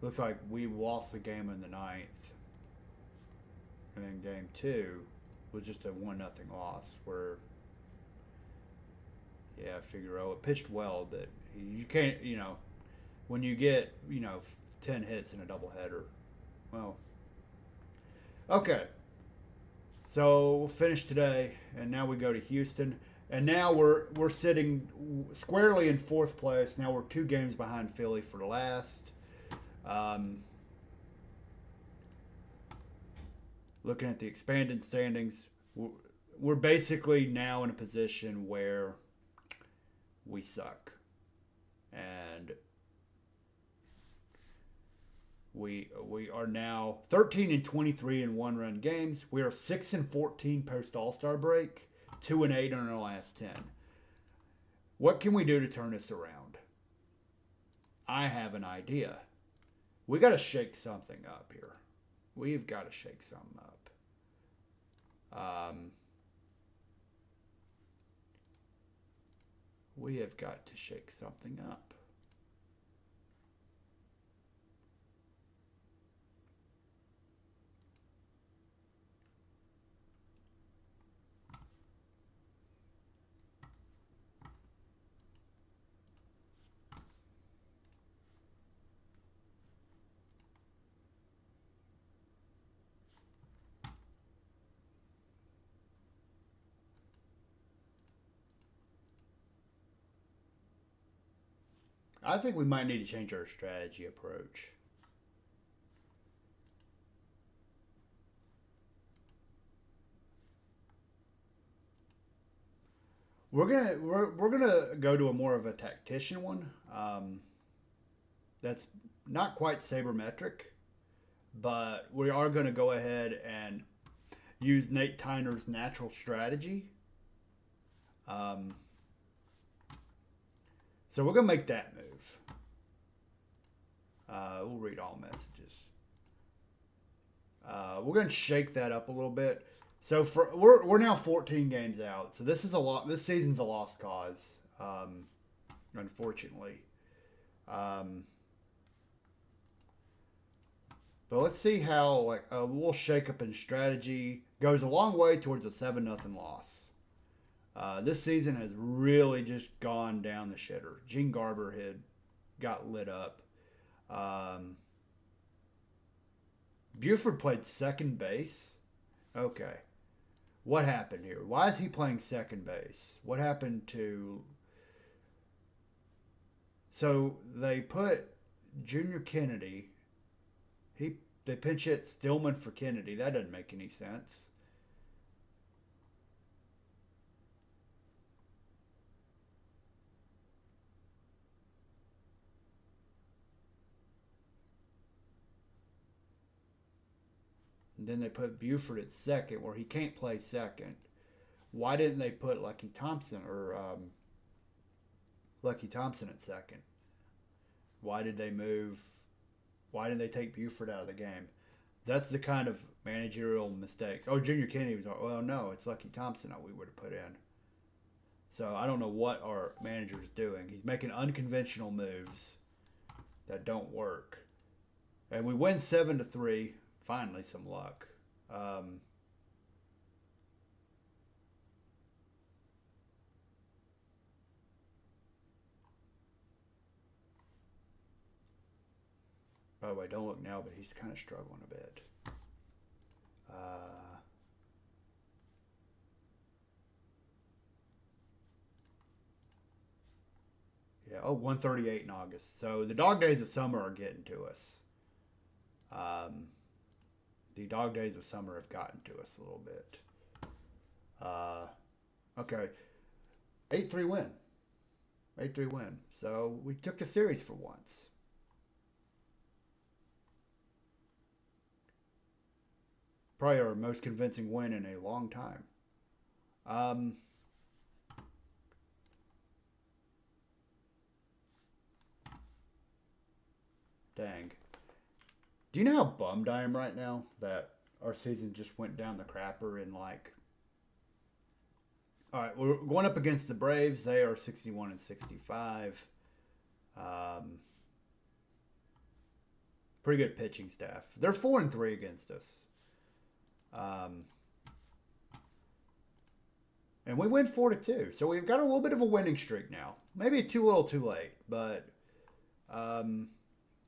Looks like we lost the game in the 9th. And then game 2 was just a 1-0 loss where, yeah, Figueroa pitched well, but you can't, when you get, 10 hits in a doubleheader, well, okay. So we'll finish today, and now we go to Houston. And now we're sitting squarely in 4th place. Now we're 2 games behind Philly for the last. Looking at the expanded standings, we're basically now in a position where we suck. And we are now 13-23 in one-run games. We are 6-14 post All-Star break, 2-8 on our last 10. What can we do to turn this around? I have an idea. We got to shake something up here. We've got to shake something up. We have got to shake something up. I think we might need to change our strategy approach. We're gonna go to a more of a tactician one. That's not quite sabermetric, but we are going to go ahead and use Nate Tyner's natural strategy. So we're going to make that move. We'll read all messages. We're going to shake that up a little bit. So we're now 14 games out. So this is a lot. This season's a lost cause, unfortunately. But let's see how we'll shake up in strategy. Goes a long way towards a 7-0 loss. This season has really just gone down the shitter. Gene Garber had got lit up. Buford played second base. Okay. What happened here? Why is he playing second base? What happened to... So they put Junior Kennedy... They pinch hit Stillman for Kennedy. That doesn't make any sense. And then they put Buford at second, where he can't play second. Why didn't they put Lucky Thompson at second? Why did they move? Why did they take Buford out of the game? That's the kind of managerial mistakes. Oh, Junior Kennedy was, well, no, it's Lucky Thompson that we would have put in. So I don't know what our manager's doing. He's making unconventional moves that don't work. And we win 7-3. Finally, some luck. By the way, don't look now, but he's kind of struggling a bit. Yeah, 138 in August. So the dog days of summer are getting to us. The dog days of summer have gotten to us a little bit. Okay. 8-3 win. 8-3 win. So we took the series for once. Probably our most convincing win in a long time. Dang. Do you know how bummed I am right now that our season just went down the crapper in like... All right, we're going up against the Braves. They are 61-65. Pretty good pitching staff. They're 4-3 against us. And we win 4-2. So we've got a little bit of a winning streak now. Maybe too little too late, but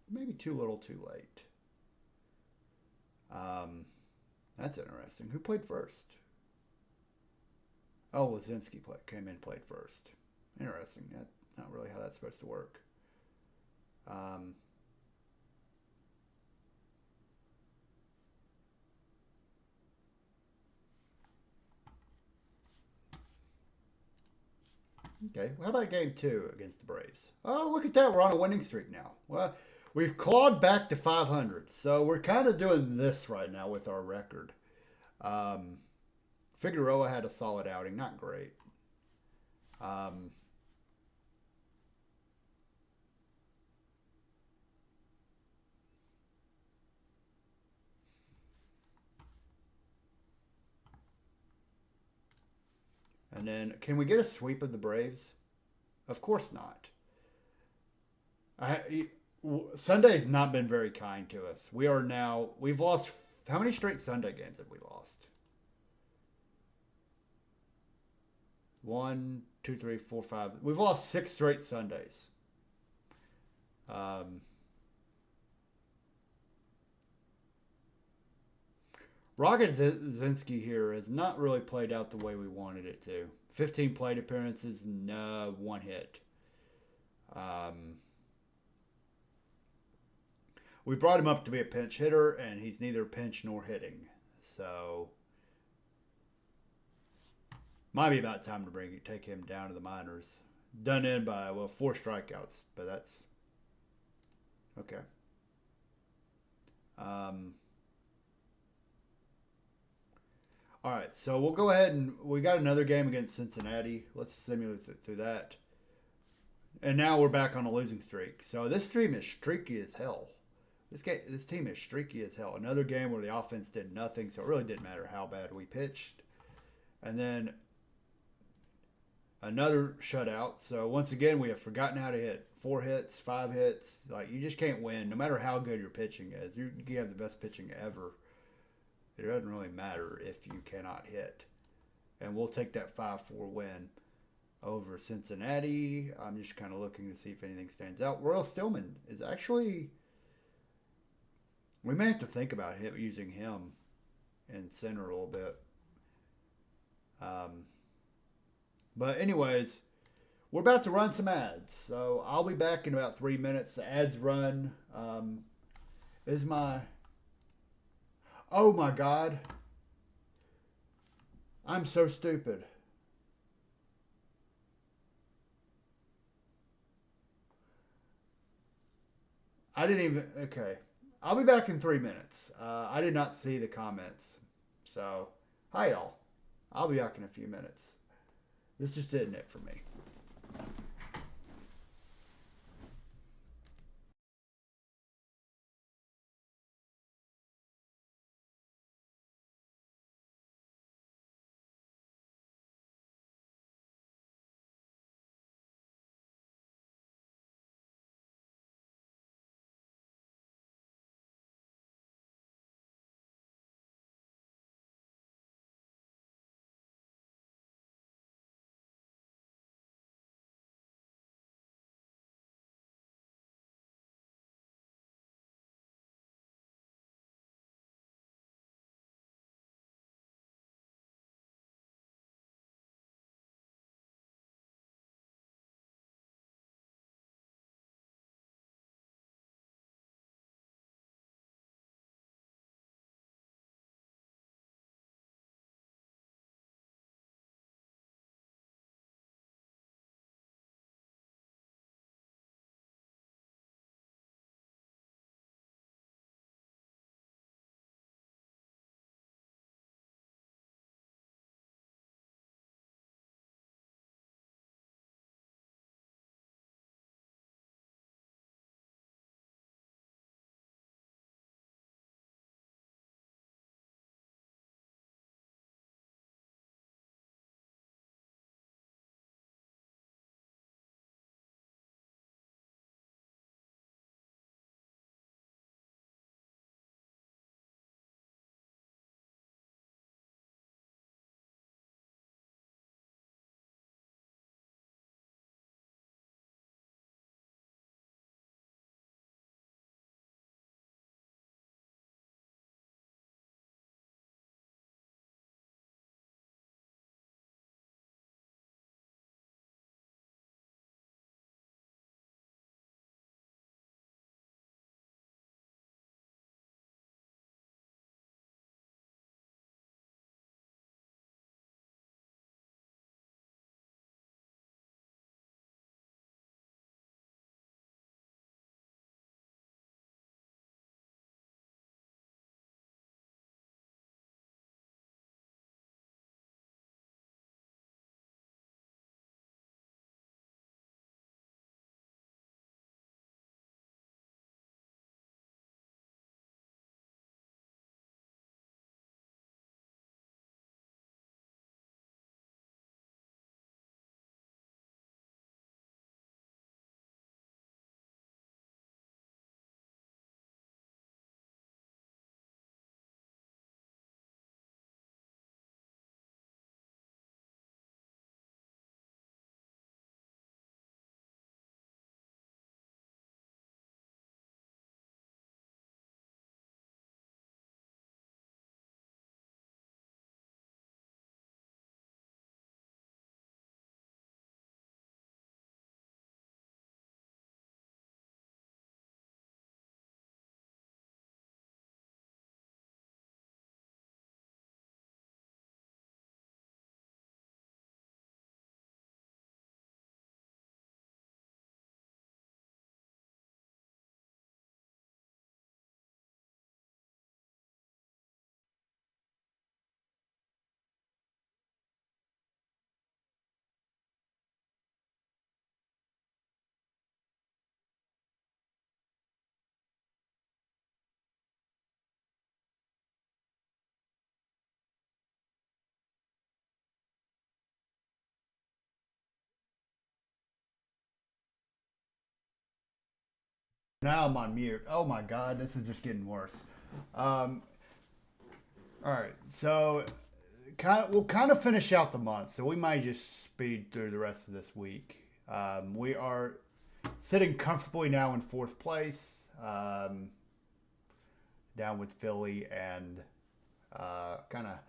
maybe too little too late. That's interesting. Who played first? Oh, Lazinski came in and played first. Interesting. That's not really how that's supposed to work. Okay, well, how about game 2 against the Braves? Oh, look at that. We're on a winning streak now. Well, we've clawed back to 500. So we're kind of doing this right now with our record. Figueroa had a solid outing. Not great. Um, and then, can we get a sweep of the Braves? Of course not. Sunday's not been very kind to us. We've lost, how many straight Sunday games have we lost? 1, 2, 3, 4, 5. We've lost 6 straight Sundays. Rogozinski here has not really played out the way we wanted it to. 15 plate appearances, no 1 hit. We brought him up to be a pinch hitter, and he's neither pinch nor hitting. So, might be about time to take him down to the minors. Done in by 4 strikeouts, but that's okay. All right, so we'll go ahead and we got another game against Cincinnati. Let's simulate through that. And now we're back on a losing streak. So this team is streaky as hell. This team is streaky as hell. Another game where the offense did nothing, so it really didn't matter how bad we pitched. And then another shutout. So once again, we have forgotten how to hit. 4 hits, 5 hits. Like, you just can't win, no matter how good your pitching is. You have the best pitching ever. It doesn't really matter if you cannot hit. And we'll take that 5-4 win over Cincinnati. I'm just kind of looking to see if anything stands out. Royal Stillman is actually... We may have to think about using him in center a little bit. But anyways, we're about to run some ads. So I'll be back in about 3 minutes. The ads run. Oh my God. I'm so stupid. Okay. I'll be back in 3 minutes. I did not see the comments. So, hi y'all. I'll be back in a few minutes. This just isn't it for me. Now I'm on mute. Oh my God, this is just getting worse. All right, so we'll kind of finish out the month, so we might just speed through the rest of this week. We are sitting comfortably now in 4th place, down with Philly, and kind of.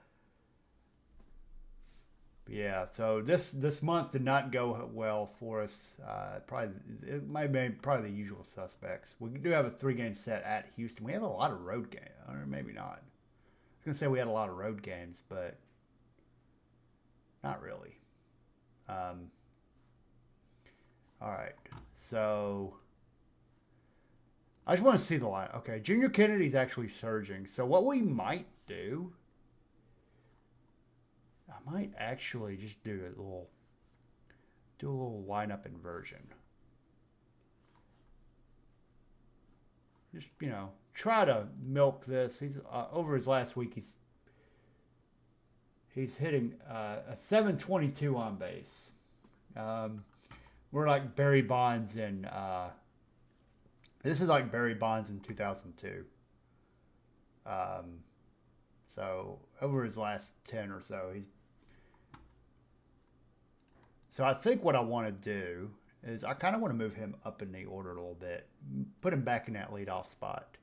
Yeah, so this month did not go well for us. It might be probably the usual suspects. We do have a 3-game set at Houston. We have a lot of road games, or maybe not. I was gonna say we had a lot of road games, but not really. All right, so I just want to see the line. Okay, Junior Kennedy's actually surging. So what we might do, I might actually just do a little lineup inversion. Just, try to milk this. He's over his last week. He's hitting a 722 on base. We're like Barry Bonds in. This is like Barry Bonds in 2002. So over his last 10 or so, So I think what I want to do is I kind of want to move him up in the order a little bit, put him back in that leadoff spot.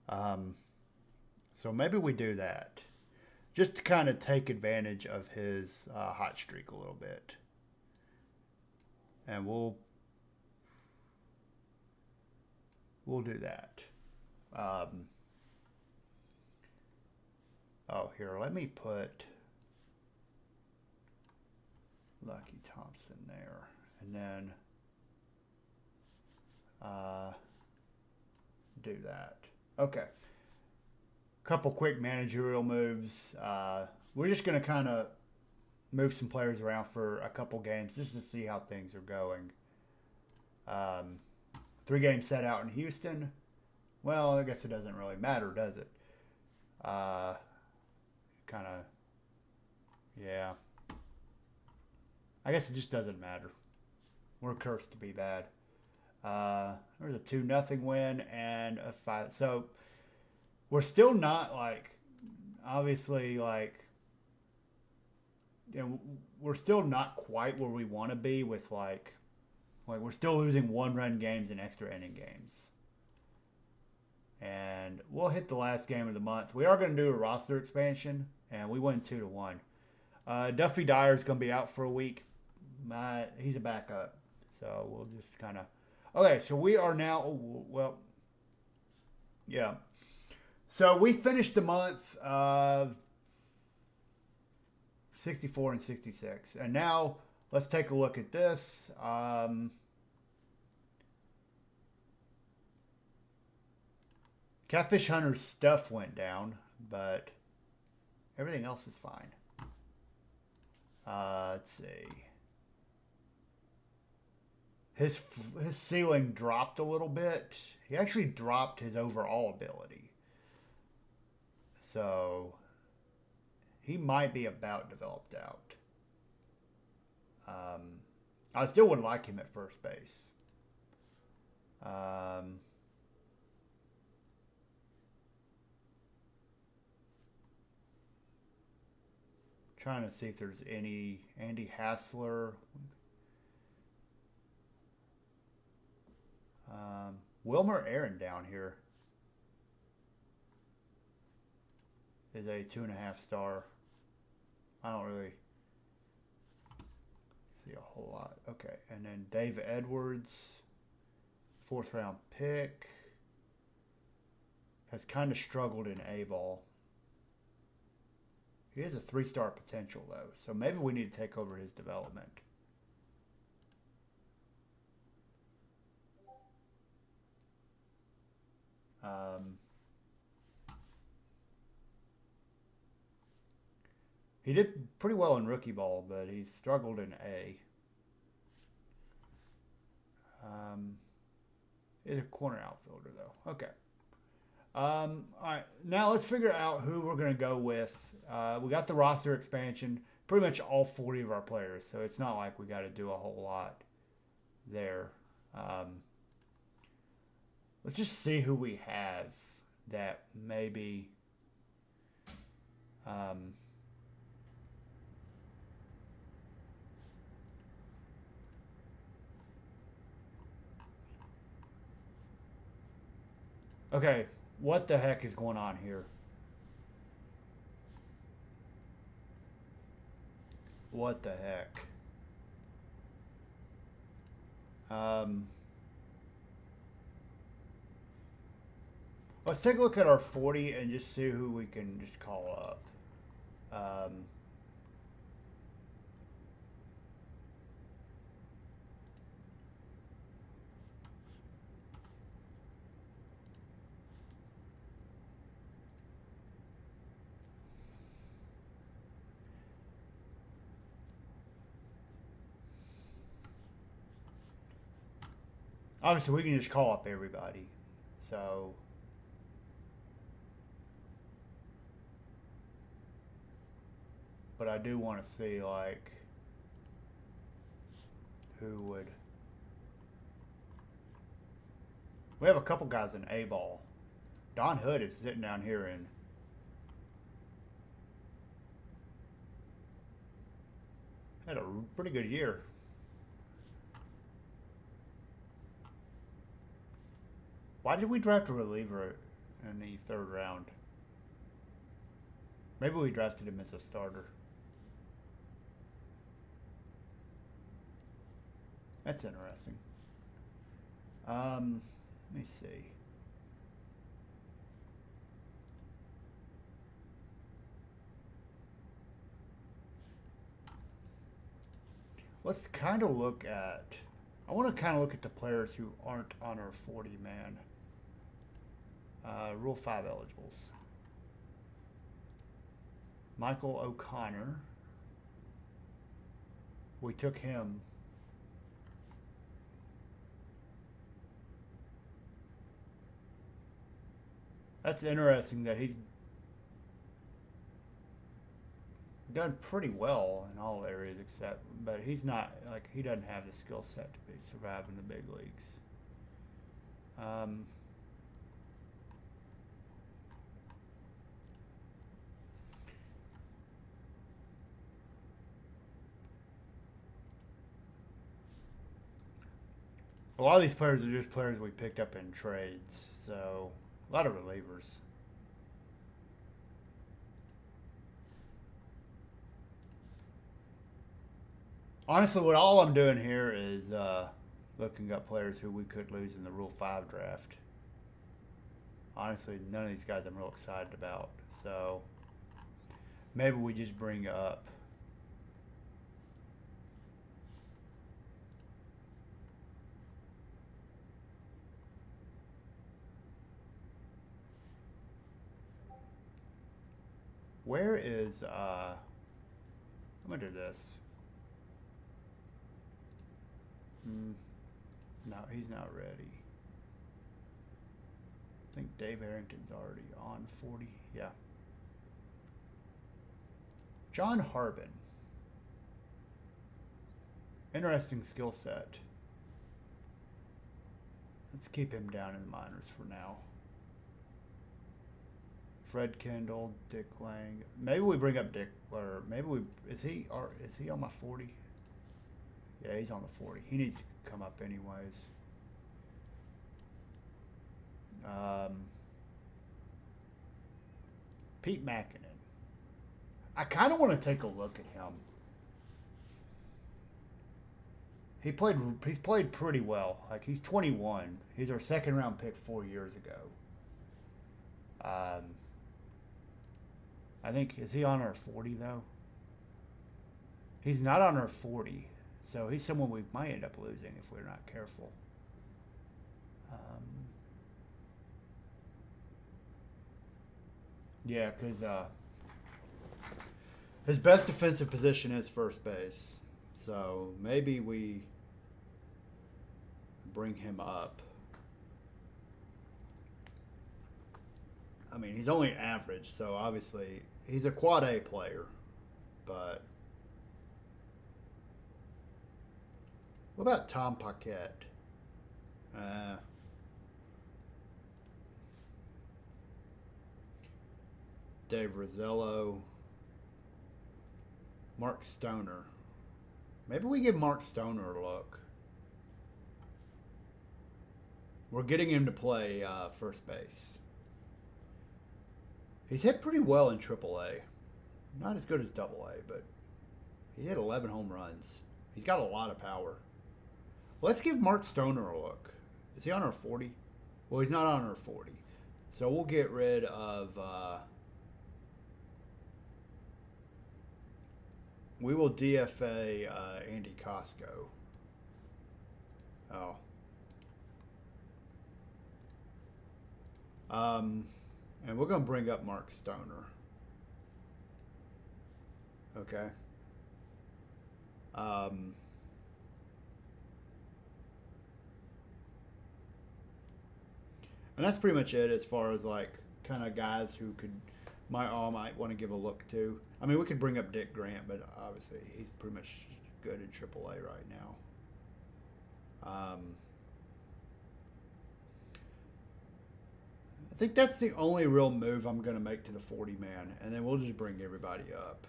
So maybe we do that, just to kind of take advantage of his hot streak a little bit, and we'll do that. Oh, here, let me put Lucky Thompson there, and then do that. Okay. Couple quick managerial moves. We're just going to kind of move some players around for a couple games just to see how things are going. 3-game set out in Houston. Well, I guess it doesn't really matter, does it? Kind of, yeah. I guess it just doesn't matter. We're cursed to be bad. There's a 2-0 win and a 5. So we're still not obviously we're still not quite where we want to be with we're still losing 1-run games and extra inning games. And we'll hit the last game of the month. We are going to do a roster expansion, and we win 2-1. Duffy Dyer's going to be out for a week. He's a backup, so we'll just kind of. Okay, so we are now. Well, yeah. So we finished the month of 64 and 66, and now let's take a look at this. Catfish Hunter's stuff went down, but everything else is fine. Let's see. His ceiling dropped a little bit. He actually dropped his overall ability. So he might be about developed out. I still would like him at first base. Trying to see if there's any Andy Hassler. Wilmer Aaron down here is a 2.5 star. I don't really see a whole lot. Okay, and then Dave Edwards, 4th round pick, has kind of struggled in A-ball. He has a 3-star potential though, so maybe we need to take over his development. He did pretty well in rookie ball, but he struggled in A. He's a corner outfielder though. Okay. All right, now let's figure out who we're going to go with. We got the roster expansion, pretty much all 40 of our players, so it's not like we got to do a whole lot there. Let's just see who we have that maybe. Okay, what the heck is going on here? What the heck? Let's take a look at our 40 and just see who we can just call up. Obviously, we can just call up everybody. So, but I do want to see like who would. We have a couple guys in A ball. Don Hood is sitting down here and had a pretty good year. Why did we draft a reliever in the 3rd round? Maybe we drafted him as a starter. That's interesting. Let me see. Let's kind of look at. I want to kind of look at the players who aren't on our 40-man. Rule 5 eligibles. Michael O'Connor. We took him. That's interesting that he's done pretty well in all areas except, but he's not, like, he doesn't have the skill set to survive in the big leagues. A lot of these players are just players we picked up in trades, so a lot of relievers. Honestly, what all I'm doing here is looking up players who we could lose in the Rule 5 draft. Honestly, none of these guys I'm real excited about, so maybe we just bring up. Where is, I'm going to do this. No, he's not ready. I think Dave Harrington's already on 40. Yeah. John Harbin. Interesting skill set. Let's keep him down in the minors for now. Fred Kendall, Dick Lang. Maybe we bring up Dick, or maybe we is he on my 40? Yeah, he's on the 40. He needs to come up anyways. Pete Makinen. I kind of want to take a look at him. He's played pretty well. Like, he's 21. He's our 2nd round pick 4 years ago. I think, is he on our 40 though? He's not on our 40, so he's someone we might end up losing if we're not careful. Yeah, because his best defensive position is first base, so maybe we bring him up. I mean, he's only average, so obviously he's a quad A player, but what about Tom Paquette? Dave Rosello. Mark Stoner. Maybe we give Mark Stoner a look. We're getting him to play first base. He's hit pretty well in AAA. Not as good as AA, but he hit 11 home runs. He's got a lot of power. Let's give Mark Stoner a look. Is he on our 40? Well, he's not on our 40. So we'll get rid of... we will DFA Andy Costco. Oh. And we're going to bring up Mark Stoner. Okay. And that's pretty much it as far as like kind of guys who could might want to give a look to. I mean, we could bring up Dick Grant, but obviously he's pretty much good in AAA right now. I think that's the only real move I'm going to make to the 40-man, and then we'll just bring everybody up.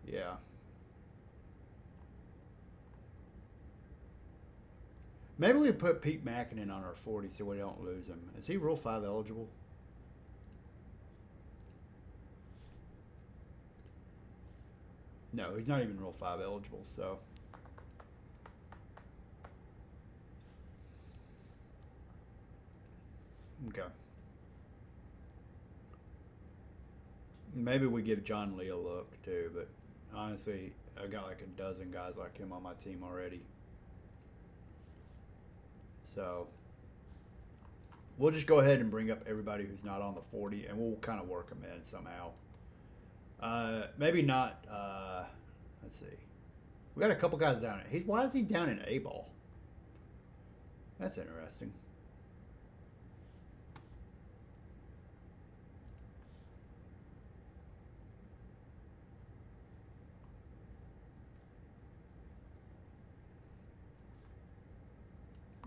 Yeah. Maybe we put Pete Mackinnon on our 40 so we don't lose him. Is he Rule 5 eligible? No, he's not even Rule 5 eligible, so. Okay. Maybe we give John Lee a look too, but honestly, I've got like a dozen guys like him on my team already. So we'll just go ahead and bring up everybody who's not on the 40, and we'll kind of work them in somehow. Maybe not. Let's see. We got a couple guys down. Why is he down in A ball? That's interesting.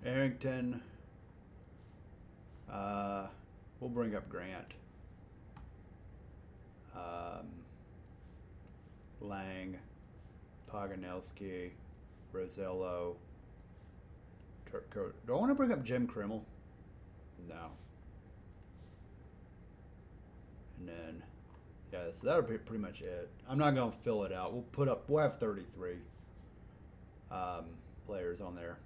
Arrington. We'll bring up Grant. Lang, Pogonelski, Rosello, Turco. Do I want to bring up Jim Krimmel? No. And then, yeah, so that'll be pretty much it. I'm not going to fill it out. We'll have 33 players on there.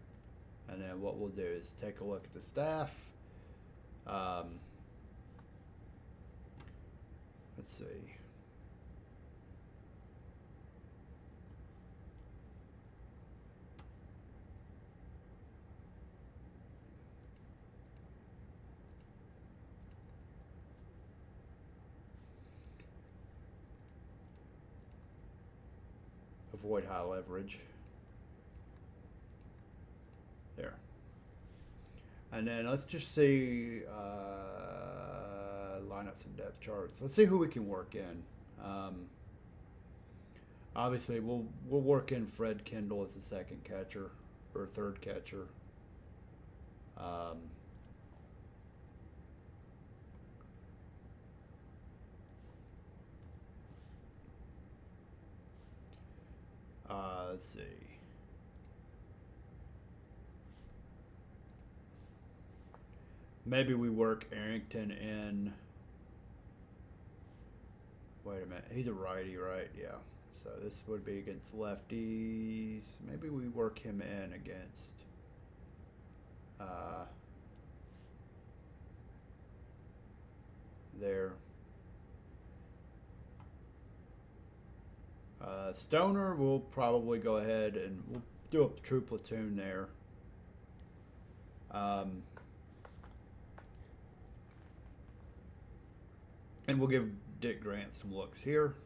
And then what we'll do is take a look at the staff. Let's see. Avoid high leverage. There. And then let's just see lineups and depth charts. Let's see who we can work in. Obviously, we'll work in Fred Kendall as the second catcher or third catcher. Let's see. Maybe we work Arrington in. Wait a minute. He's a righty, right? Yeah. So this would be against lefties. Maybe we work him in against. There. Stoner, we'll probably go ahead and we'll do a true platoon there. And we'll give Dick Grant some looks here.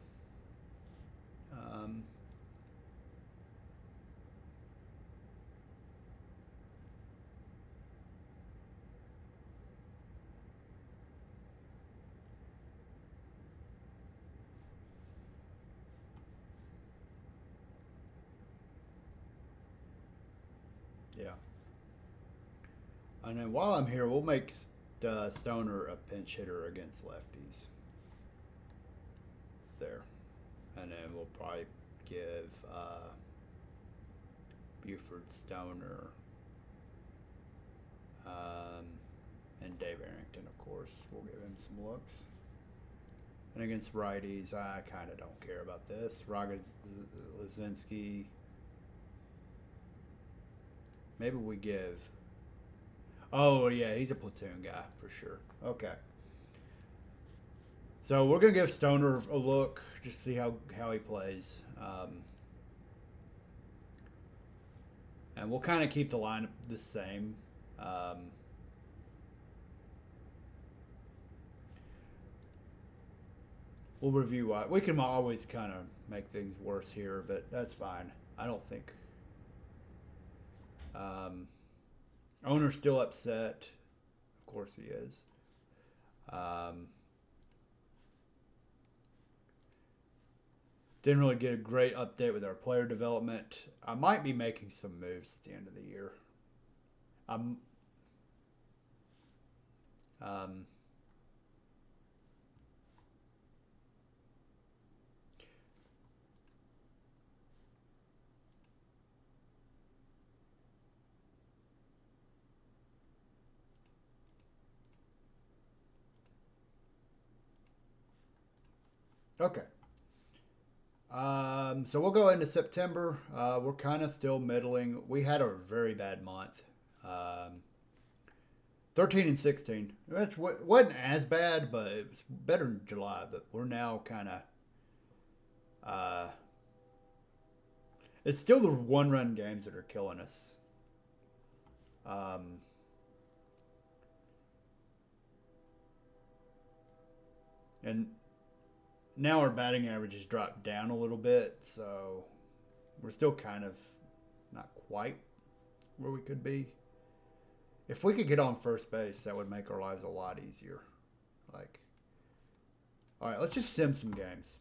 Yeah. And then while I'm here, we'll make Stoner a pinch hitter against lefties. There. And then we'll probably give Buford Stoner and Dave Arrington, of course. We'll give him some looks. And against righties, I kind of don't care about this. Lazinski. Maybe we give... Oh, yeah, he's a platoon guy for sure. Okay. So we're going to give Stoner a look, just to see how he plays. And we'll kind of keep the lineup the same. We'll review why. We can always kind of make things worse here, but that's fine. I don't think... owner's still upset. Of course he is. Didn't really get a great update with our player development. I might be making some moves at the end of the year. Okay. So we'll go into September. We're kind of still middling. We had a very bad month. 13 and 16. Which wasn't as bad, but it was better than July. But we're now kind of... it's still the one-run games that are killing us. And... now our batting average has dropped down a little bit, so we're still kind of not quite where we could be. If we could get on first base, that would make our lives a lot easier. All right, let's just sim some games.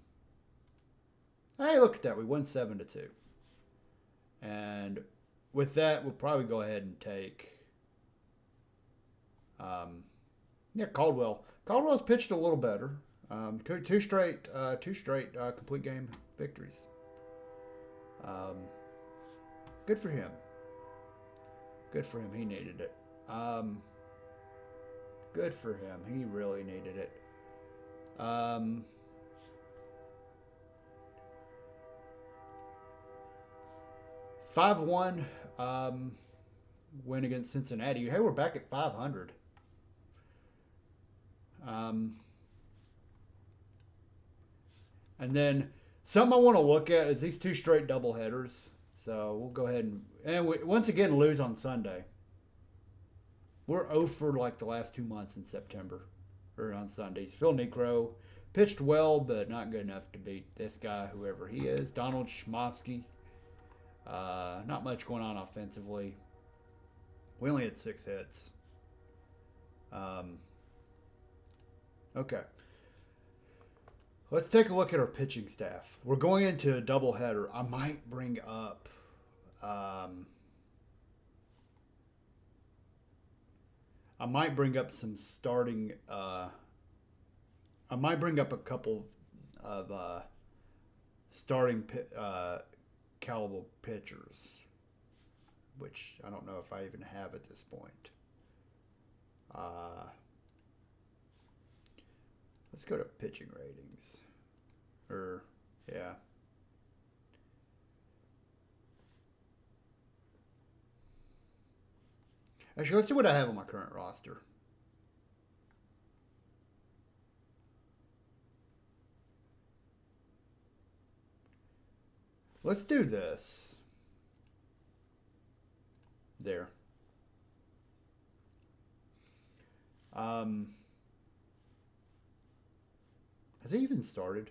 Hey, look at that. We won 7-2. And with that, we'll probably go ahead and take... Caldwell. Caldwell's pitched a little better. Two straight complete game victories. Good for him. Good for him. He needed it. Good for him. He really needed it. 5-1 win against Cincinnati. Hey, we're back at 500. And then something I want to look at is these two straight doubleheaders. So we'll go ahead and we once again lose on Sunday. We're 0 for like the last 2 months in September, or on Sundays. Phil Necro pitched well, but not good enough to beat this guy, whoever he is. Donald Schmosky. Not much going on offensively. We only had 6 hits. Okay. Let's take a look at our pitching staff. We're going into a doubleheader. I might bring up some starting. I might bring up a couple of starting caliber pitchers, which I don't know if I even have at this point. Let's go to pitching ratings. Yeah. Actually, let's see what I have on my current roster. Let's do this. There. Has he even started?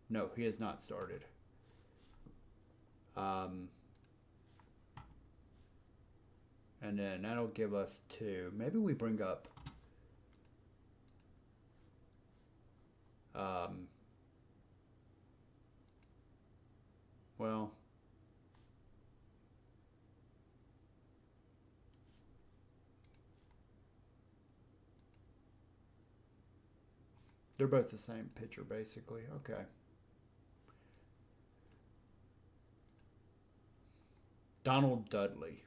No, he has not started. And then that'll give us 2. Maybe we bring up... well... They're both the same pitcher, basically. Okay. Donald Dudley.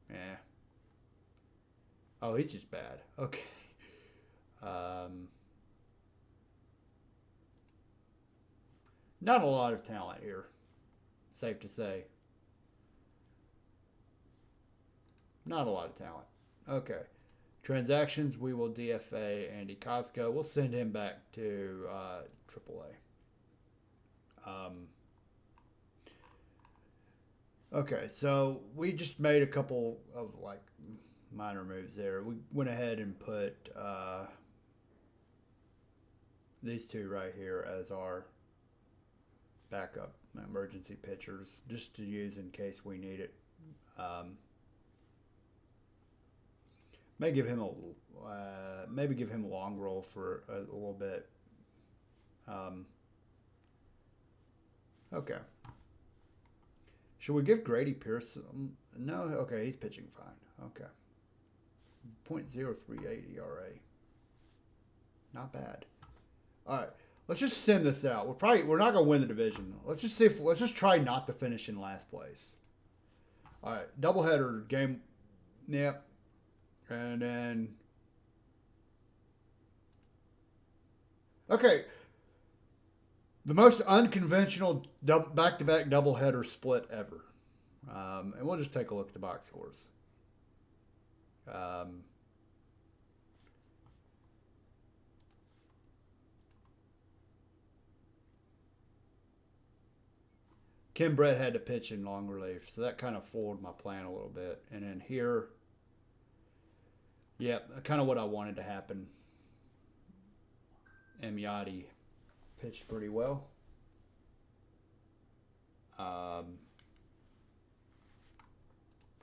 Yeah. Oh, he's just bad. Okay. Not a lot of talent here. Safe to say. Not a lot of talent. Okay. Transactions, we will DFA Andy Costco. We'll send him back to AAA. Okay, so we just made a couple of like minor moves there. We went ahead and put these two right here as our backup emergency pitchers, just to use in case we need it. Maybe give him a long roll for a little bit. Okay. Should we give Grady Pierce? No. Okay, he's pitching fine. Okay. 0.038 ERA. Not bad. All right. Let's just sim this out. We're not gonna win the division. Let's just try not to finish in last place. All right. Doubleheader game. Yep. And then, okay, the most unconventional back-to-back doubleheader split ever. And we'll just take a look at the box scores. Ken Brett had to pitch in long relief, so that kind of foiled my plan a little bit. And then here, yeah, kind of what I wanted to happen. Yachty pitched pretty well. I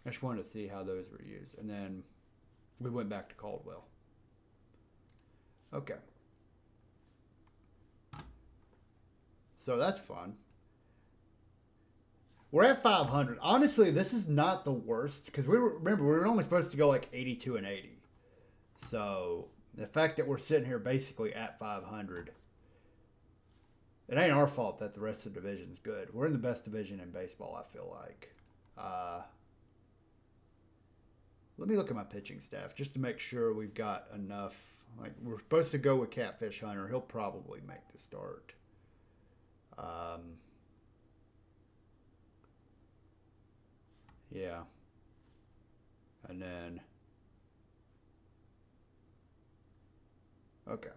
just wanted to see how those were used. And then we went back to Caldwell. Okay. So that's fun. We're at 500. Honestly, this is not the worst because we were only supposed to go like 82 and 80. So the fact that we're sitting here basically at 500, it ain't our fault that the rest of the division's good. We're in the best division in baseball, I feel like. Let me look at my pitching staff just to make sure we've got enough. Like, we're supposed to go with Catfish Hunter. He'll probably make the start. Yeah. And then, okay.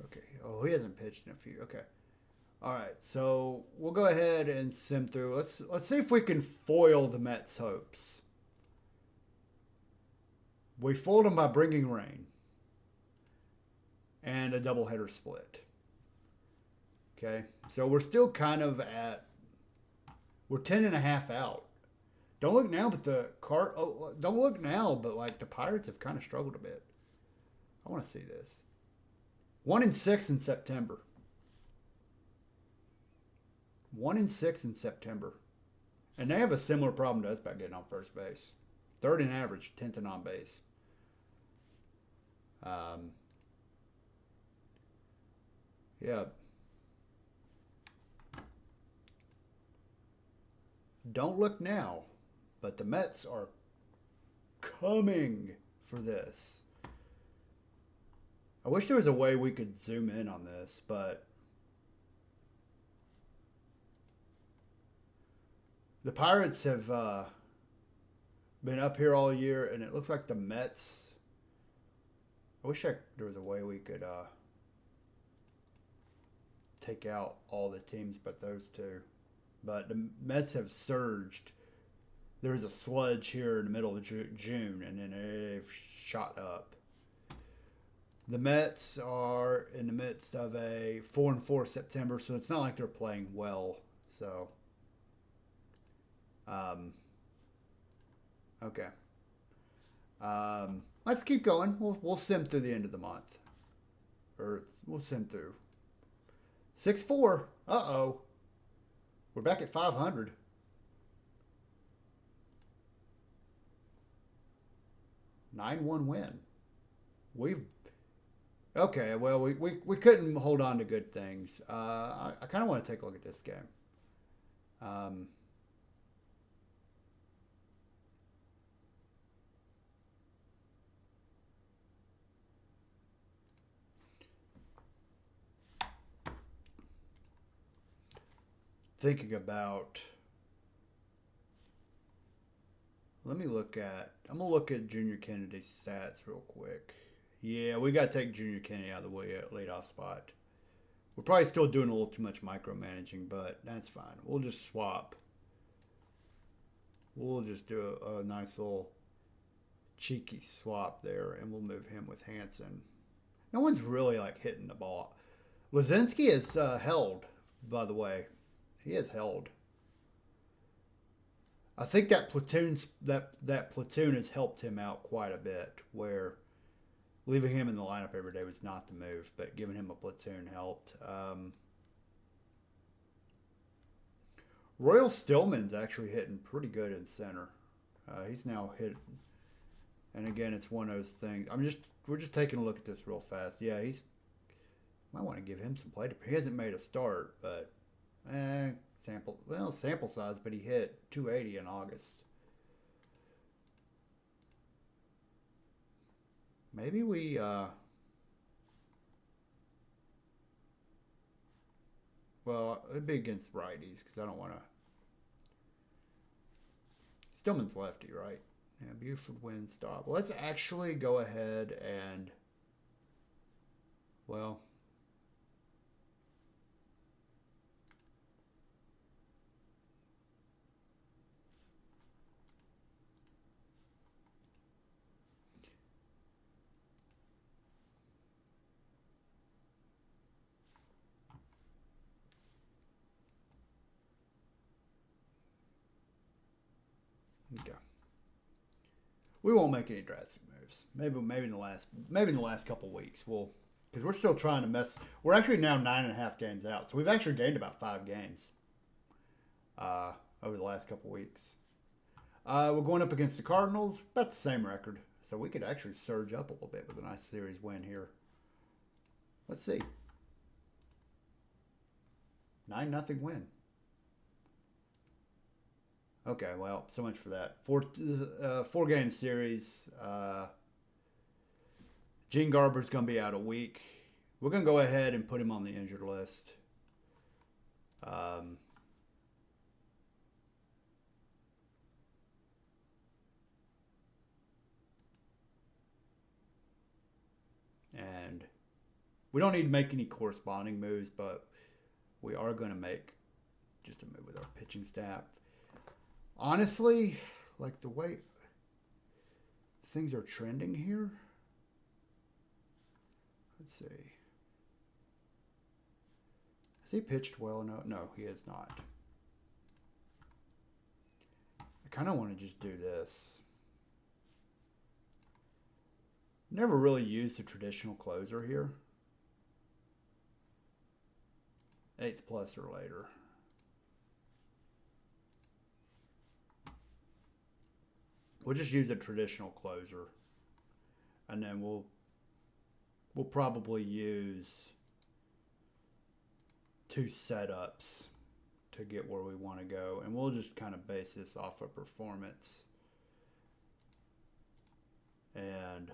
Okay. Oh, he hasn't pitched in a few. Okay. All right. So we'll go ahead and sim through. Let's see if we can foil the Mets' hopes. We foiled them by bringing rain and a doubleheader split. Okay. So we're still kind of we're 10.5 out. Don't look now, but don't look now, but like the Pirates have kind of struggled a bit. I want to see this. 1-6 in September. 1-6 in September. And they have a similar problem to us about getting on first base. 3rd in average, 10th in on base. Yeah. Don't look now, but the Mets are coming for this. I wish there was a way we could zoom in on this, but the Pirates have been up here all year, and it looks like the Mets. I wish there was a way we could take out all the teams but those two. But the Mets have surged. There was a sludge here in the middle of June, and then they've shot up. The Mets are in the midst of a 4-4 September, so it's not like they're playing well. So, Okay. Let's keep going. We'll sim through the end of the month. Or we'll sim through. 6-4. Uh-oh. We're back at 500. 9-1 win. We've okay. Well, we couldn't hold on to good things. I kind of want to take a look at this game. Thinking about. Let me look at. I'm gonna look at Junior Kennedy's stats real quick. Yeah, we gotta take Junior Kennedy out of the way at leadoff spot. We're probably still doing a little too much micromanaging, but that's fine. We'll just swap. We'll just do a nice little cheeky swap there, and we'll move him with Hansen. No one's really like hitting the ball. Lazinski is held, by the way. He is held. I think that platoon has helped him out quite a bit. Where leaving him in the lineup every day was not the move, but giving him a platoon helped. Royal Stillman's actually hitting pretty good in center. He's now hit, and again, it's one of those things. We're just taking a look at this real fast. Yeah, might want to give him some play. He hasn't made a start, but sample size. But he hit 280 in August. Maybe we. Well, it'd be against righties because I don't want to. Stillman's lefty, right? Yeah, Buford win stop. Let's actually go ahead and. Well. Okay. We won't make any drastic moves. Maybe in the last couple weeks because we're still trying to mess. We're actually now 9.5 games out, so we've actually gained about 5 games over the last couple weeks. We're going up against the Cardinals, about the same record, so we could actually surge up a little bit with a nice series win here. Let's see. 9-0 win. Okay, well, so much for that. 4-game series. Gene Garber's going to be out a week. We're going to go ahead and put him on the injured list. And we don't need to make any corresponding moves, but we are going to make just a move with our pitching staff. Honestly, like the way things are trending here. Let's see. Has he pitched well? No, he has not. I kind of want to just do this. Never really used a traditional closer here. 8th plus or later. We'll just use a traditional closer, and then we'll probably use 2 setups to get where we want to go, and we'll just kind of base this off of performance. And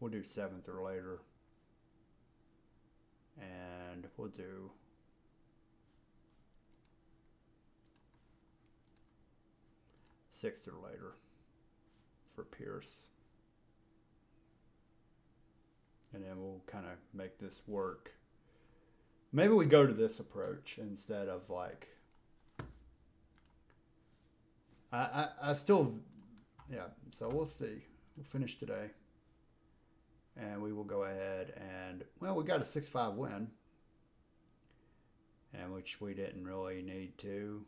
we'll do 7th or later. And we'll do sixth or later for Pierce. And then we'll kind of make this work. Maybe we go to this approach instead of like I still, yeah, so we'll see. We'll finish today. And we will go ahead and, well, we got a 6-5 win. and which we didn't really need to.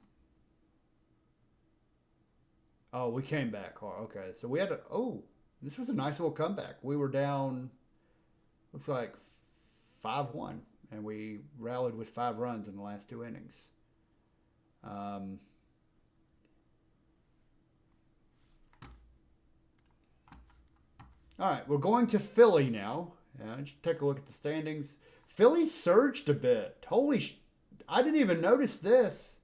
Oh, we came back hard. Okay, so we had to. Oh, this was a nice little comeback. We were down, looks like 5-1, and we rallied with 5 runs in the last 2 innings. All right, we're going to Philly now. Just take a look at the standings. Philly surged a bit. I didn't even notice this.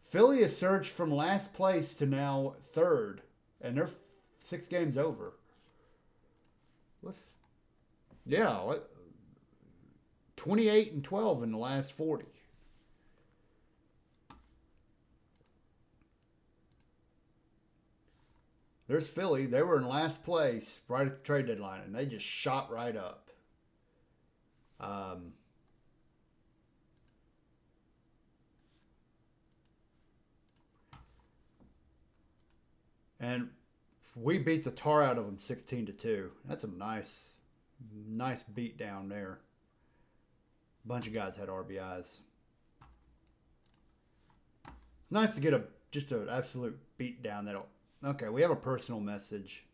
Philly has surged from last place to now 3rd, and they're 6 games over. Let's 28-12 in the last 40. There's Philly. They were in last place right at the trade deadline, and they just shot right up. And we beat the tar out of them 16-2. That's a nice beat down there. A bunch of guys had RBIs. It's nice to get just an absolute beat down that'll. Okay, we have a personal message.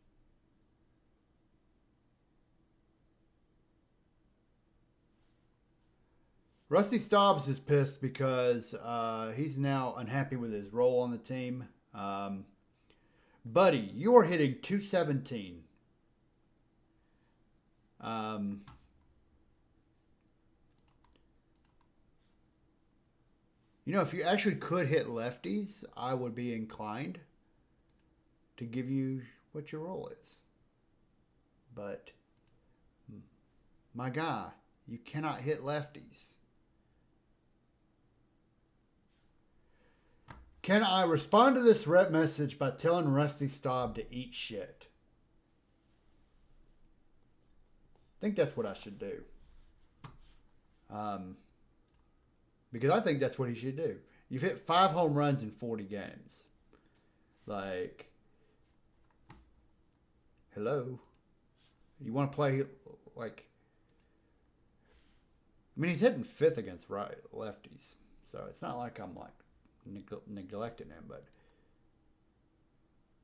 Rusty Staubs is pissed because he's now unhappy with his role on the team. Buddy, you are hitting .217. If you actually could hit lefties, I would be inclined to give you what your role is. But, my guy, you cannot hit lefties. Can I respond to this rep message by telling Rusty Staub to eat shit? I think that's what I should do. Because I think that's what he should do. You've hit 5 home runs in 40 games. Like, hello? You want to play, like... I mean, he's hitting 5th against lefties. So it's not like I'm, like, neglecting him, but...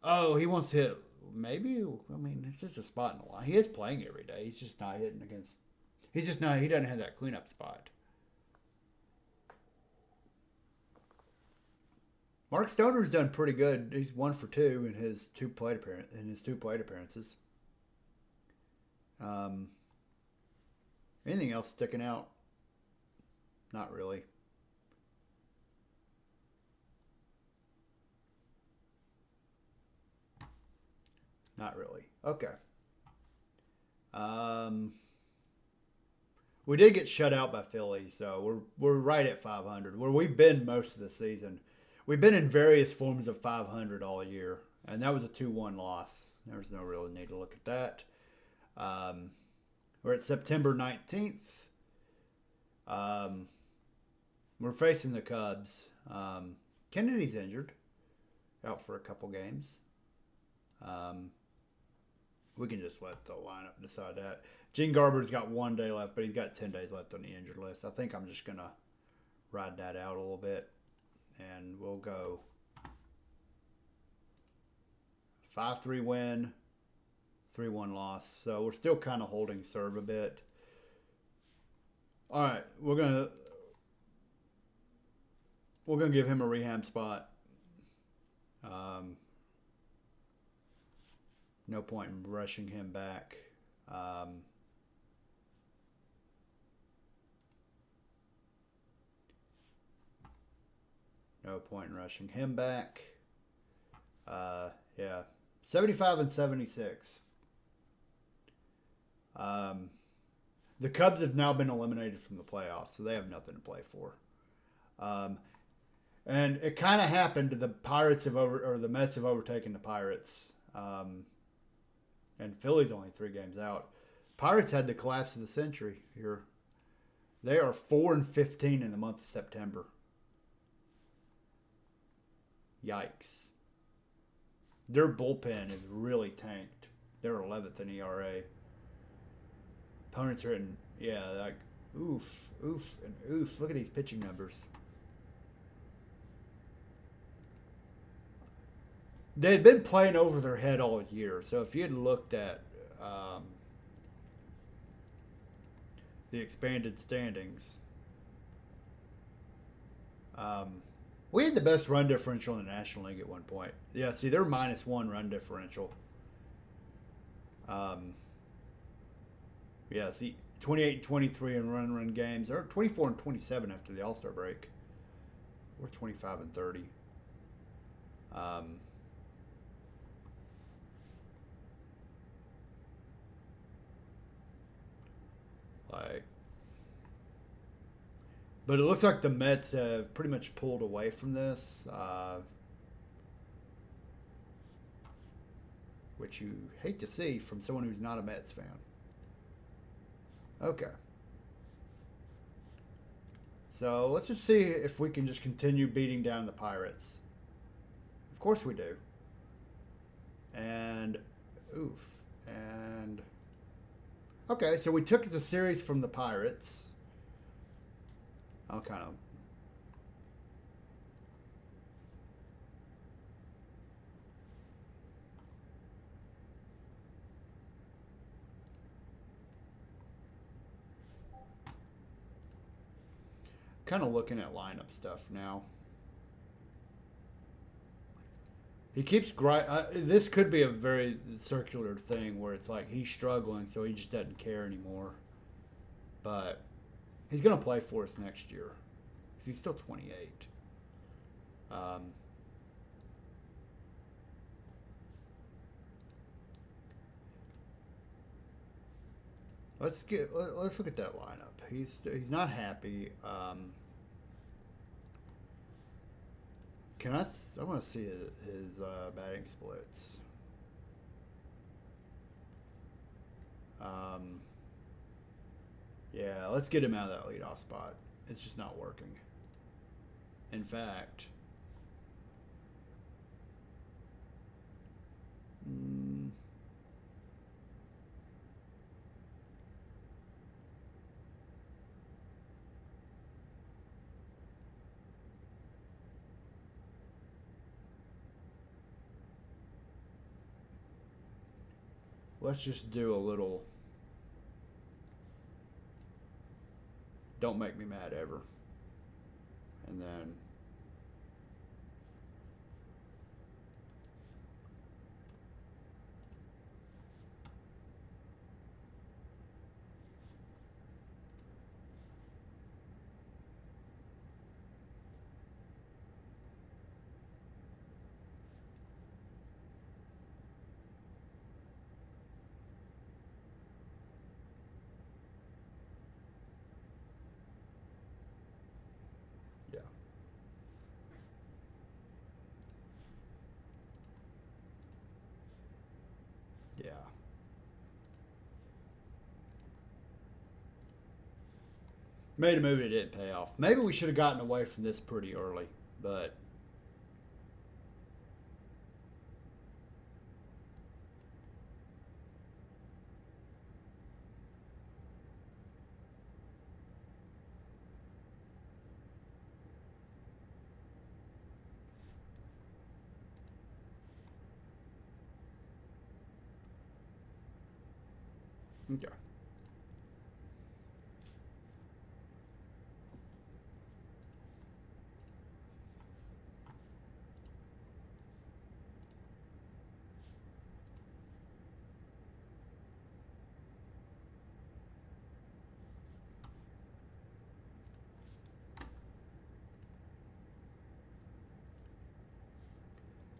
Oh, he wants to hit... Maybe, I mean, it's just a spot in the line. He is playing every day. He's just not hitting against... He doesn't have that cleanup spot. Mark Stoner's done pretty good. He's 1 for 2 in his 2 plate appearances. Anything else sticking out? Not really. Not really. Okay. We did get shut out by Philly, so we're right at 500, where we've been most of the season. We've been in various forms of 500 all year, and that was a 2-1 loss. There's no real need to look at that. We're at September 19th. We're facing the Cubs. Kennedy's injured, out for a couple games. We can just let the lineup decide that. Gene Garber's got 1 day left, but he's got 10 days left on the injured list. I think I'm just going to ride that out a little bit. And we'll go 5-3 win, 3-1 loss. So we're still kind of holding serve a bit. All right, we're gonna give him a rehab spot. No point in rushing him back. No point in rushing him back. 75 and 76. The Cubs have now been eliminated from the playoffs, so they have nothing to play for. And it kind of happened. The Mets have overtaken the Pirates. And Philly's only 3 games out. Pirates had the collapse of the century here. They are 4-15 in the month of September. Yikes. Their bullpen is really tanked. They're 11th in ERA. Opponents are in, Oof, oof, and oof. Look at these pitching numbers. They had been playing over their head all year. So if you had looked at the expanded standings, we had the best run differential in the National League at one point. Yeah, see, they're -1 run differential. Yeah, see, 28-23 in run games. They're 24-27 after the All-Star break. We're 25-30. But it looks like the Mets have pretty much pulled away from this, which you hate to see from someone who's not a Mets fan. Okay. So let's just see if we can just continue beating down the Pirates. Of course we do. And, oof. And, okay, so we took the series from the Pirates. I'll kind of looking at lineup stuff now. He keeps this could be a very circular thing where it's like he's struggling, so he just doesn't care anymore. But he's going to play for us next year because he's still 28. Let's look at that lineup. He's not happy. I want to see his batting splits. Yeah, let's get him out of that leadoff spot. It's just not working. In fact, let's just do a little "Don't make me mad ever," and then yeah. Yeah. Made a move that didn't pay off. Maybe we should have gotten away from this pretty early, but okay.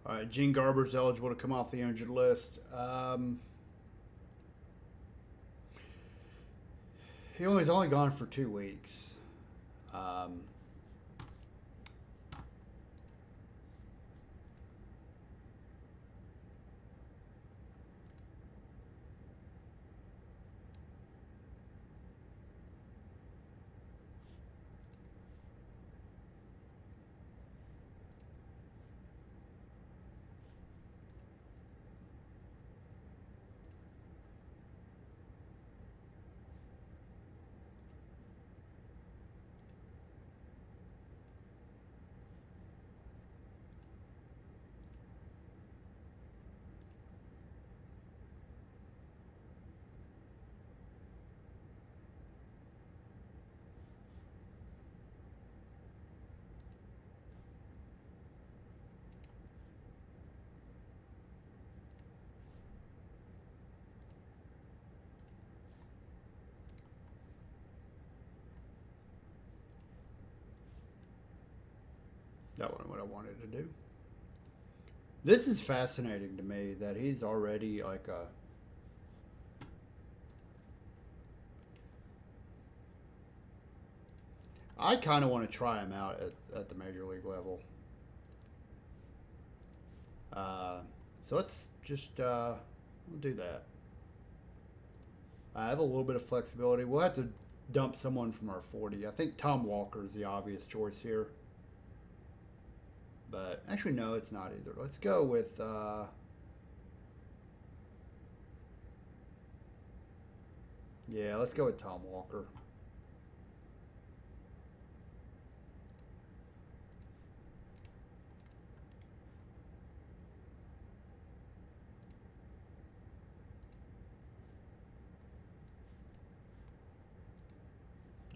All right, Gene Garber's eligible to come off the injured list. He's only gone for 2 weeks. That wasn't what I wanted to do. This is fascinating to me that he's already like a... I kind of want to try him out at the major league level. So let's just we'll do that. I have a little bit of flexibility. We'll have to dump someone from our 40. I think Tom Walker is the obvious choice here. But actually, no, it's not either. Let's go with... yeah, let's go with Tom Walker.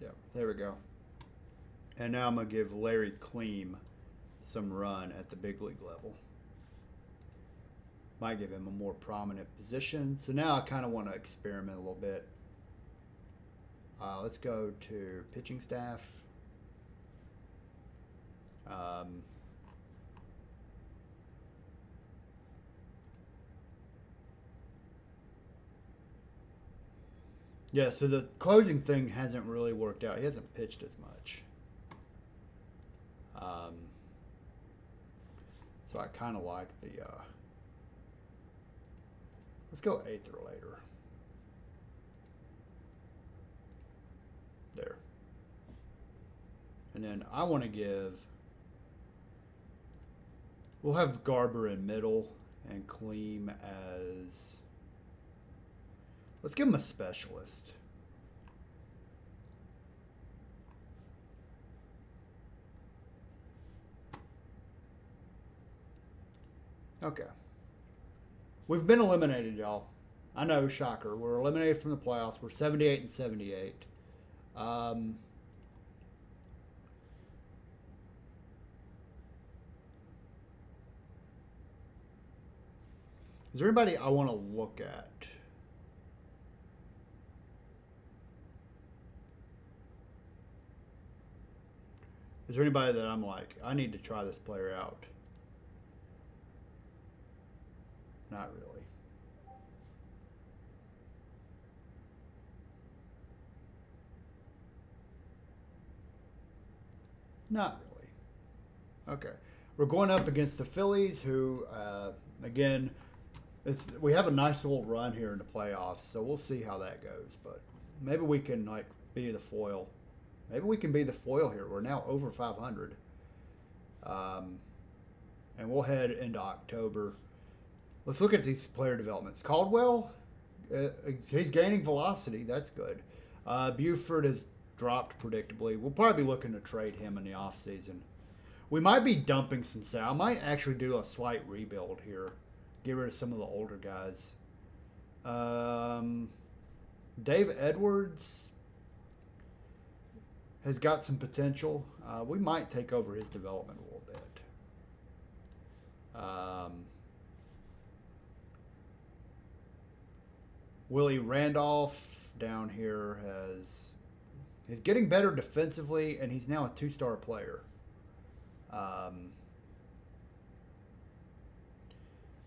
Yeah, there we go. And now I'm going to give Larry Kleem some run at the big league level. Might give him a more prominent position. So now I kind of want to experiment a little bit. Let's go to pitching staff. Yeah, so the closing thing hasn't really worked out. He hasn't pitched as much. So I kind of like the... let's go 8th or later. There. And then I want to give... we'll have Garber in middle and Kleem as... let's give him a specialist. Okay. We've been eliminated, y'all. I know, shocker. We're eliminated from the playoffs. We're 78 and 78. Is there anybody I want to look at? Is there anybody that I'm like, I need to try this player out? Not really. Not really. Okay. We're going up against the Phillies, who, again, we have a nice little run here in the playoffs, so we'll see how that goes. But maybe we can, like, be the foil. Maybe we can be the foil here. We're now over 500. And we'll head into October. Let's look at these player developments. Caldwell, he's gaining velocity. That's good. Buford has dropped predictably. We'll probably be looking to trade him in the offseason. We might be dumping some sal. I might actually do a slight rebuild here. Get rid of some of the older guys. Dave Edwards has got some potential. We might take over his development a little bit. Willie Randolph down here he's getting better defensively, and he's now a 2-star player.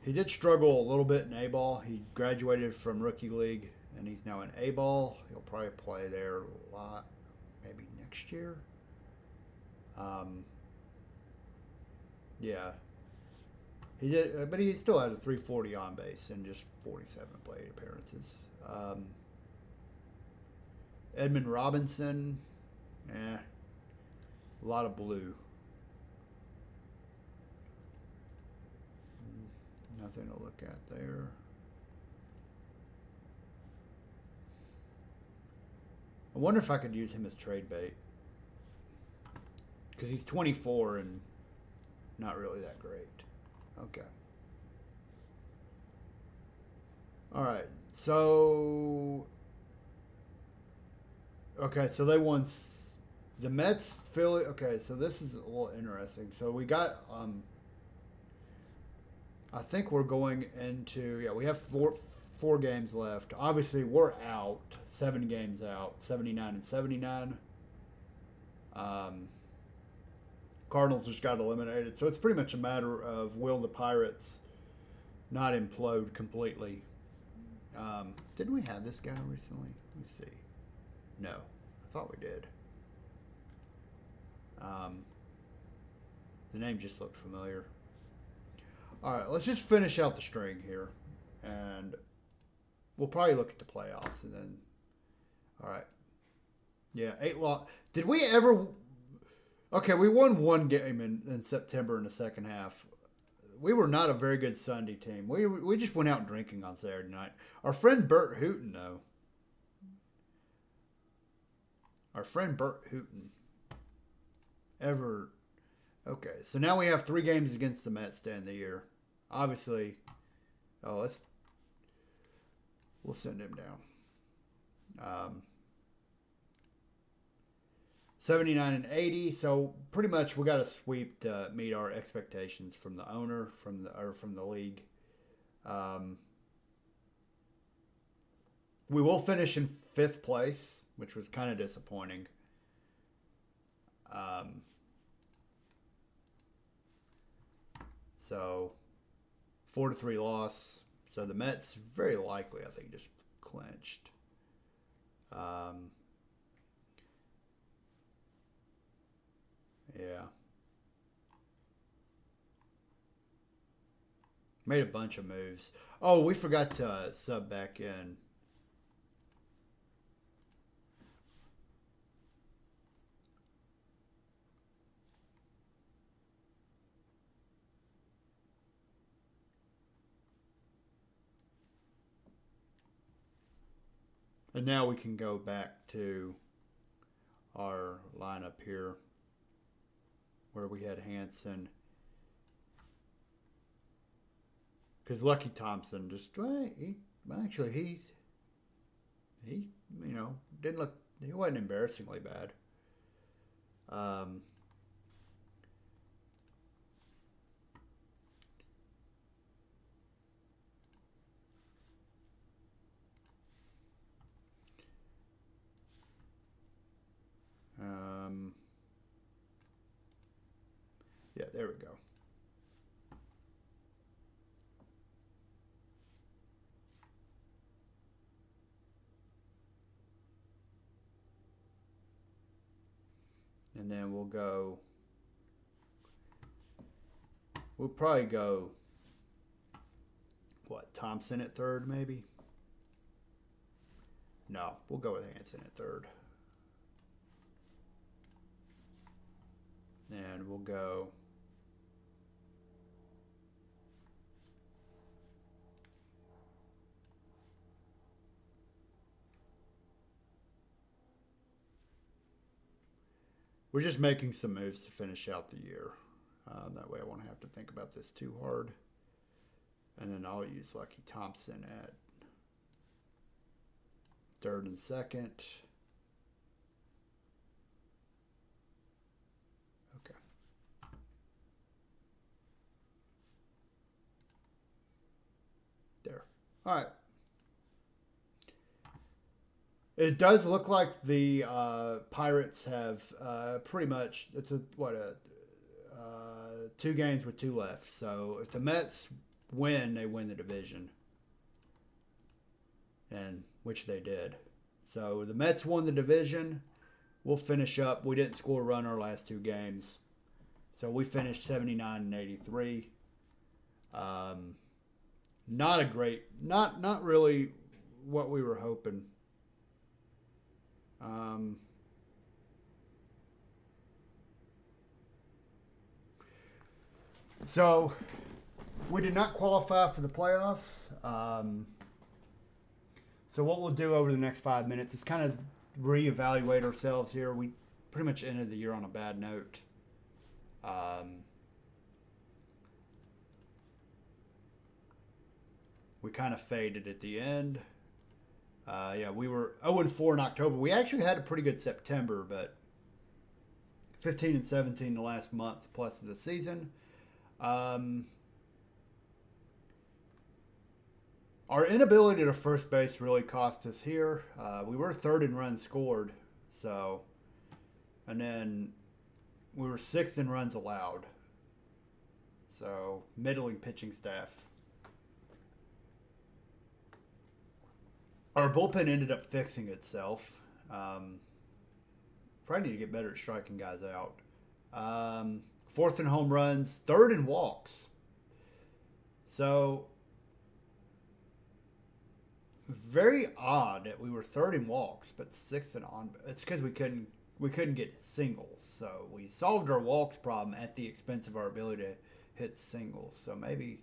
He did struggle a little bit in A-ball. He graduated from rookie league, and he's now in A-ball. He'll probably play there a lot, maybe next year. Yeah. He did, but he still had a 340 on base and just 47 plate appearances. Edmund Robinson, a lot of blue. Nothing to look at there. I wonder if I could use him as trade bait, because he's 24 and not really that great. Okay. All right. So, okay. So they won the Mets, Philly. Okay. So this is a little interesting. So we got, I think we're going into, we have four games left. Obviously, we're out, 7 games out, 79 and 79. Cardinals just got eliminated. So it's pretty much a matter of will the Pirates not implode completely. Didn't we have this guy recently? Let me see. No, I thought we did. The name just looked familiar. All right, let's just finish out the string here, and we'll probably look at the playoffs, and then. All right. Yeah, 8 loss. Did we ever? Okay, we won one game in September in the second half. We were not a very good Sunday team. We just went out drinking on Saturday night. Our friend Bert Hooten, though. Our friend Bert Hooten. Okay, so now we have 3 games against the Mets to end the year. Obviously, we'll send him down. 79 and 80, so pretty much we got a sweep to meet our expectations from the owner, from the league. We will finish in 5th place, which was kind of disappointing. So 4-3 loss. So the Mets very likely, I think, just clinched. Yeah. Made a bunch of moves. Oh, we forgot to sub back in. And now we can go back to our lineup here where we had Hanson. Because Lucky Thompson just, he didn't look, he wasn't embarrassingly bad. Yeah, there we go. And then we'll probably go, Thompson at 3rd maybe? No, we'll go with Hanson at 3rd. And we'll go we're just making some moves to finish out the year. That way I won't have to think about this too hard. And then I'll use Lucky Thompson at 3rd and 2nd. Okay. There. All right. It does look like the Pirates have pretty much, it's 2 games with 2 left. So if the Mets win, they win the division, and which they did. So the Mets won the division. We'll finish up. We didn't score a run our last 2 games, so we finished 79 and 83. Not a great, not really what we were hoping. So we did not qualify for the playoffs. So what we'll do over the next 5 minutes is kind of reevaluate ourselves here. We pretty much ended the year on a bad note. We kind of faded at the end. We were 0-4 in October. We actually had a pretty good September, but 15 and 17 the last month plus of the season. Our inability to first base really cost us here. We were 3rd in runs scored, and then We were sixth in runs allowed. So, middling pitching staff. Our bullpen ended up fixing itself. Probably need to get better at striking guys out. Fourth in home runs, third in walks. So, very odd that we were third in walks, but sixth in on. It's because we couldn't get singles. So we solved our walks problem at the expense of our ability to hit singles. So maybe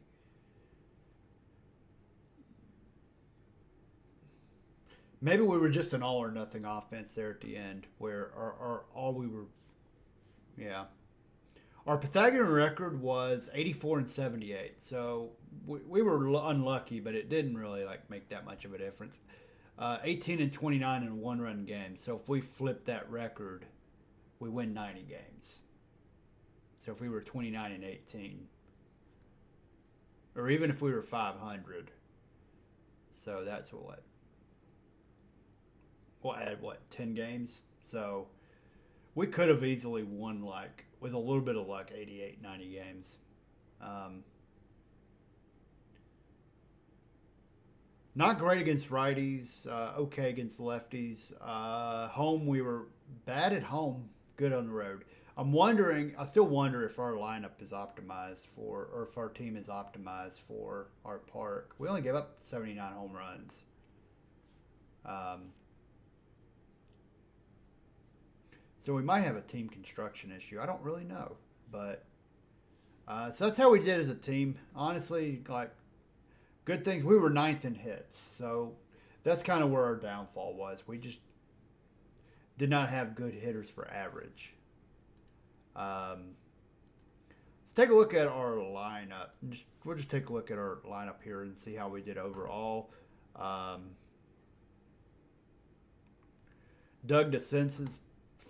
we were just an all or nothing offense there at the end, where our all we were, yeah. Our Pythagorean record was 84 and 78, so we were unlucky, but it didn't really like make that much of a difference. 18 and 29 in a one-run game. So if we flip that record, we win 90 games. So if we were 29 and 18, or even if we were 500, so that's what we'll add 10 games. So we could have easily won, like, with a little bit of luck, 88, 90 games. Not great against righties, okay against lefties. Home, we were bad at home, good on the road. I still wonder if our lineup is optimized for, or if our team is optimized for our park. We only gave up 79 home runs. So we might have a team construction issue. I don't really know. But, so that's how we did as a team. Honestly, like, good things. We were ninth in hits. So that's kind of where our downfall was. We just did not have good hitters for average. Let's take a look at our lineup. We'll just take a look at our lineup here and see how we did overall. Doug DeSence's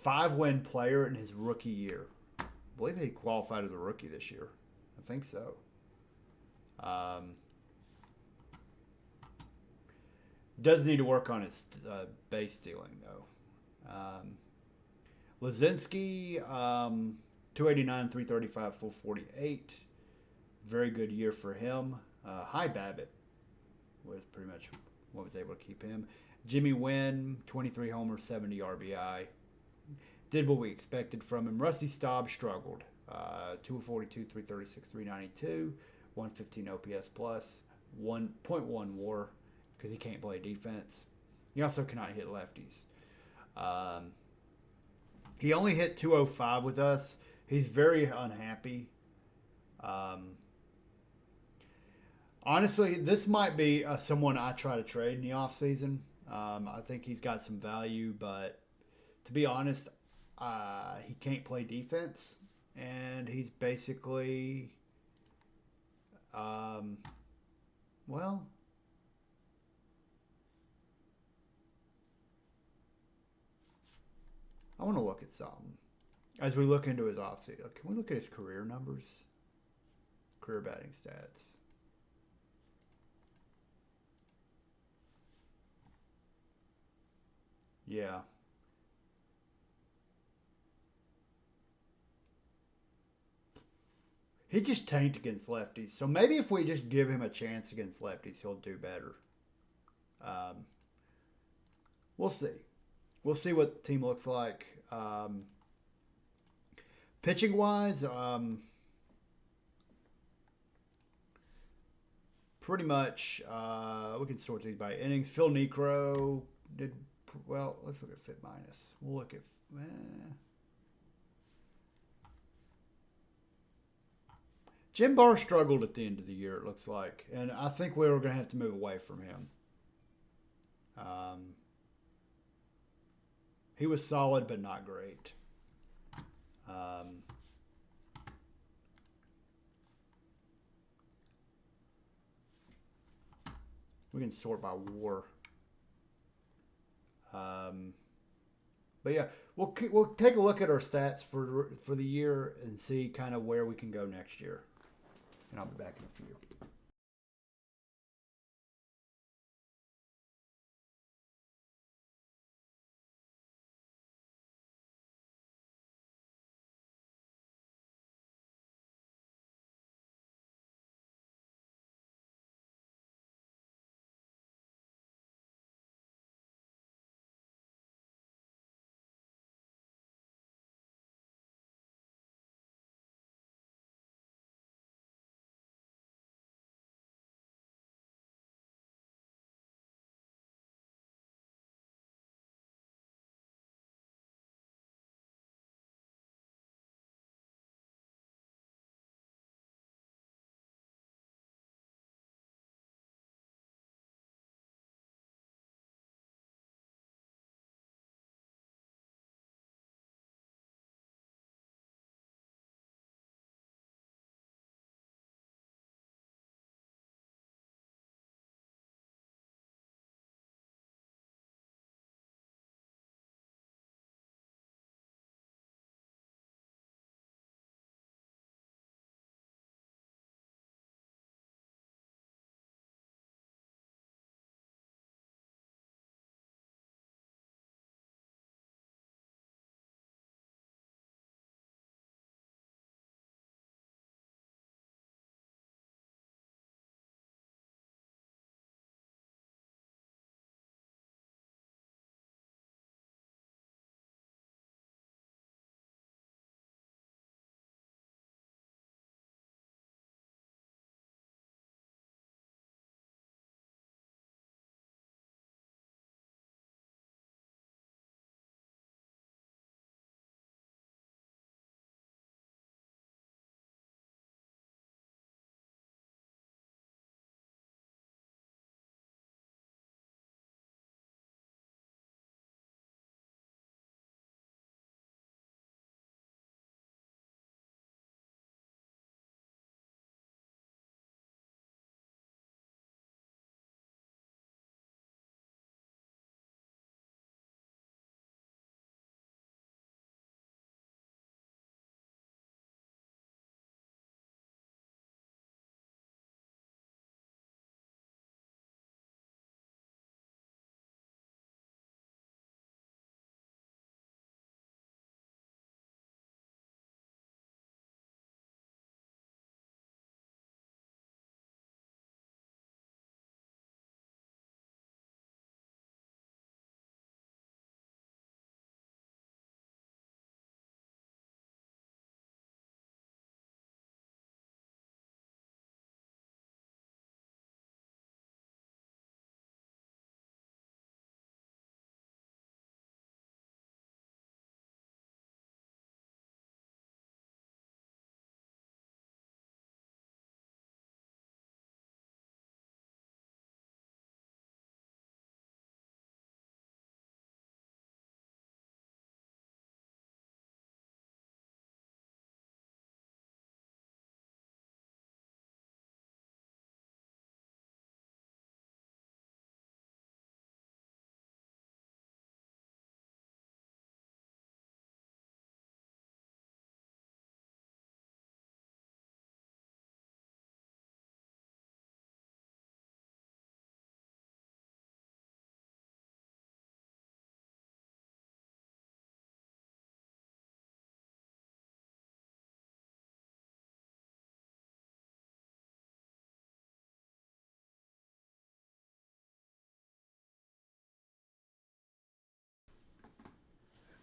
5-win player in his rookie year. I believe he qualified as a rookie this year. I think so. Does need to work on his base stealing, though. Lazinski, 289, 335, 448. Very good year for him. High Babbitt was pretty much what was able to keep him. Jimmy Wynn, 23 homers, 70 RBI. Did what we expected from him. Rusty Staub struggled. 242, 336, 392, 115 OPS plus, 1.1 WAR because he can't play defense. He also cannot hit lefties. He only hit 205 with us. He's very unhappy. Honestly, this might be someone I try to trade in the offseason. I think he's got some value, but to be honest, he can't play defense, and he's basically, well, I want to look at something as we look into his offseason. Can we look at his career numbers? Career batting stats. Yeah. He just tanked against lefties. So maybe if we just give him a chance against lefties, he'll do better. We'll see. We'll see what the team looks like. Pitching-wise, pretty much we can sort these by innings. Phil Necro did well. Let's look at FIP minus. We'll look at Jim Barr struggled at the end of the year, it looks like, and I think we were going to have to move away from him. He was solid, but not great. We can sort by WAR. But yeah, we'll take a look at our stats for the year and see kind of where we can go next year. And I'll be back in a few.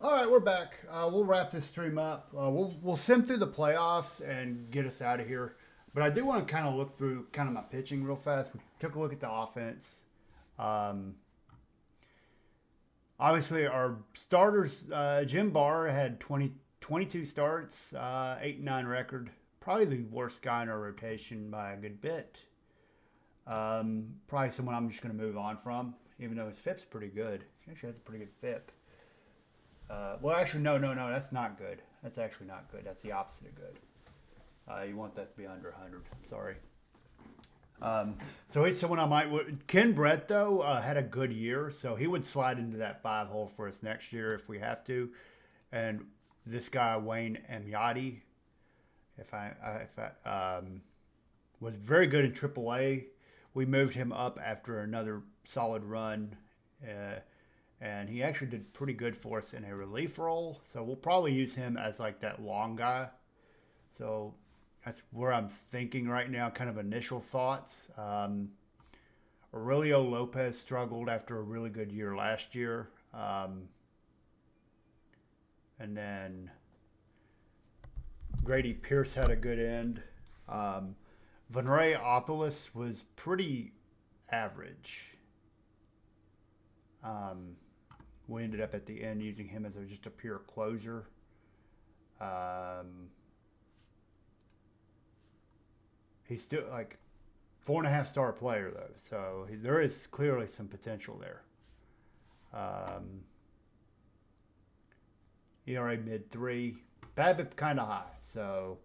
All right, we're back. We'll wrap this stream up. We'll sim through the playoffs and get us out of here. But I do want to kind of look through kind of my pitching real fast. We took a look at the offense. Obviously, our starters, Jim Barr had 22 starts, 8-9 record. Probably the worst guy in our rotation by a good bit. Probably someone I'm just going to move on from, even though his FIP's pretty good. He actually has a pretty good FIP. Well, actually, no. That's not good. That's actually not good. That's the opposite of good. You want that to be under 100. Sorry. So he's someone I might. Ken Brett, though, had a good year, so he would slide into that 5-hole for us next year if we have to. And this guy, Wayne Amyati, was very good in AAA. We moved him up after another solid run. And he actually did pretty good for us in a relief role. So we'll probably use him as like that long guy. So that's where I'm thinking right now, kind of initial thoughts. Aurelio Lopez struggled after a really good year last year. And then Grady Pierce had a good end. Vanray Opolis was pretty average. We ended up at the end using him as just a pure closer. He's still like 4.5 star player though, so there is clearly some potential there. ERA mid-3, BABIP kind of high. So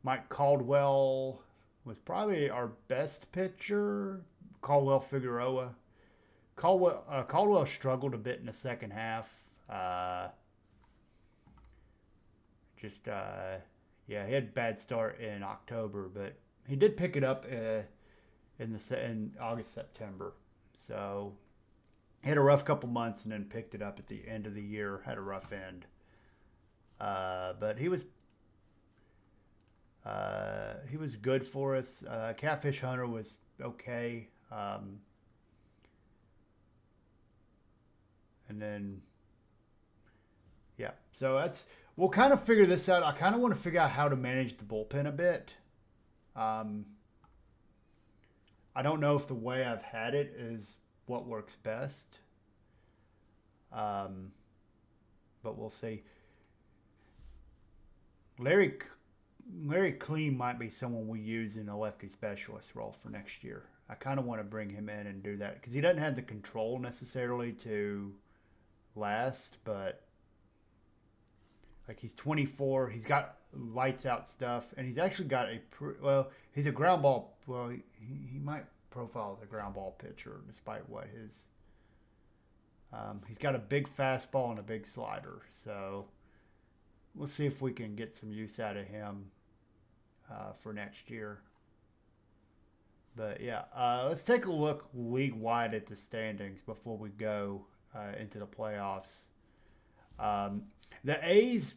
Mike Caldwell was probably our best pitcher. Caldwell Figueroa. Caldwell struggled a bit in the second half. He had a bad start in October, but he did pick it up in August, September. So he had a rough couple months and then picked it up at the end of the year. Had a rough end, but he was good for us. Catfish Hunter was okay. And then, yeah, so we'll kind of figure this out. I kind of want to figure out how to manage the bullpen a bit. I don't know if the way I've had it is what works best. But we'll see. Larry Clean might be someone we use in a lefty specialist role for next year. I kind of want to bring him in and do that because he doesn't have the control necessarily to last, but like he's 24, he's got lights out stuff, and he's actually got he's a ground ball. Well, he might profile as a ground ball pitcher despite what his. He's got a big fastball and a big slider, so we'll see if we can get some use out of him for next year. But yeah, let's take a look league-wide at the standings before we go into the playoffs. The A's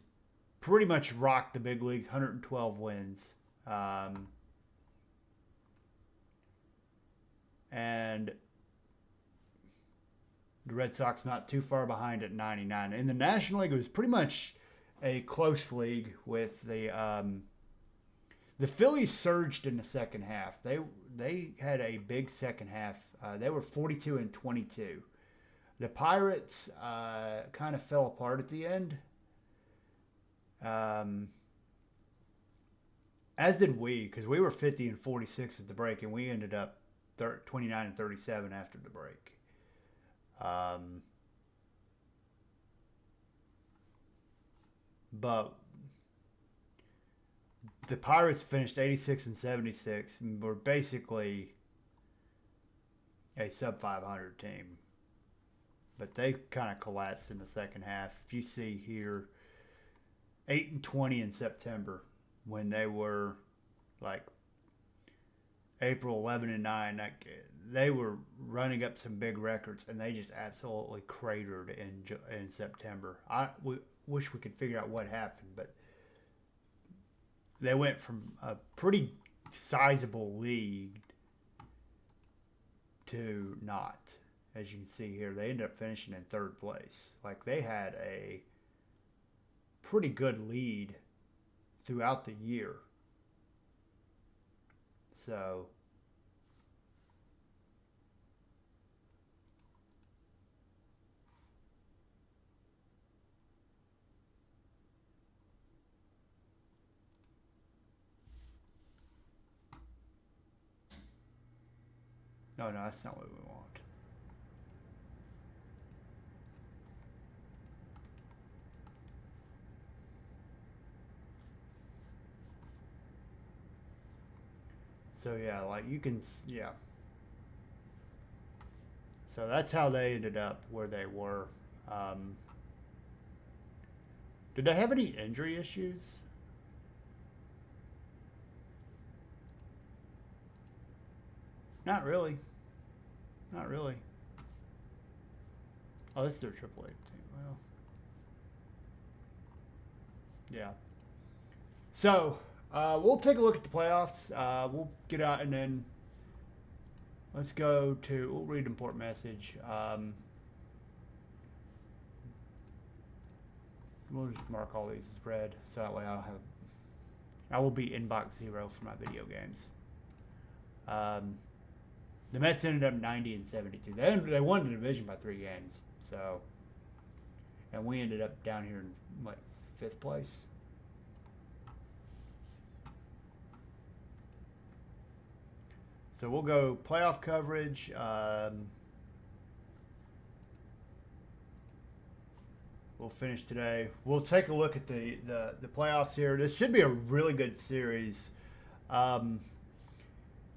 pretty much rocked the big leagues, 112 wins. And the Red Sox not too far behind at 99. In the National League, it was pretty much a close league with the Phillies surged in the second half. They had a big second half. They were 42-22. The Pirates kind of fell apart at the end. As did we, because we were 50-46 at the break, and we ended up 29-37 after the break. But the Pirates finished 86-76 and were basically a sub-500 team. But they kind of collapsed in the second half. If you see here, 8-20 in September, when they were like April 11-9, like they were running up some big records, and they just absolutely cratered in September. We wish we could figure out what happened, but they went from a pretty sizable league to not. as you can see here, they ended up finishing in third place. Like, they had a pretty good lead throughout the year. So no, that's not what we want. So yeah, like you can, yeah. So that's how they ended up where they were. Did they have any injury issues? Not really. Not really. Oh, this is their AAA team. Well, yeah. So we'll take a look at the playoffs. We'll get out and then let's go to. We'll read important message. We'll just mark all these as red, so that way I will be inbox 0 for my video games. The Mets ended up 90 and 72. They won the division by 3 games. So, and we ended up down here in what, 5th place. So we'll go playoff coverage. We'll finish today. We'll take a look at the playoffs here. This should be a really good series.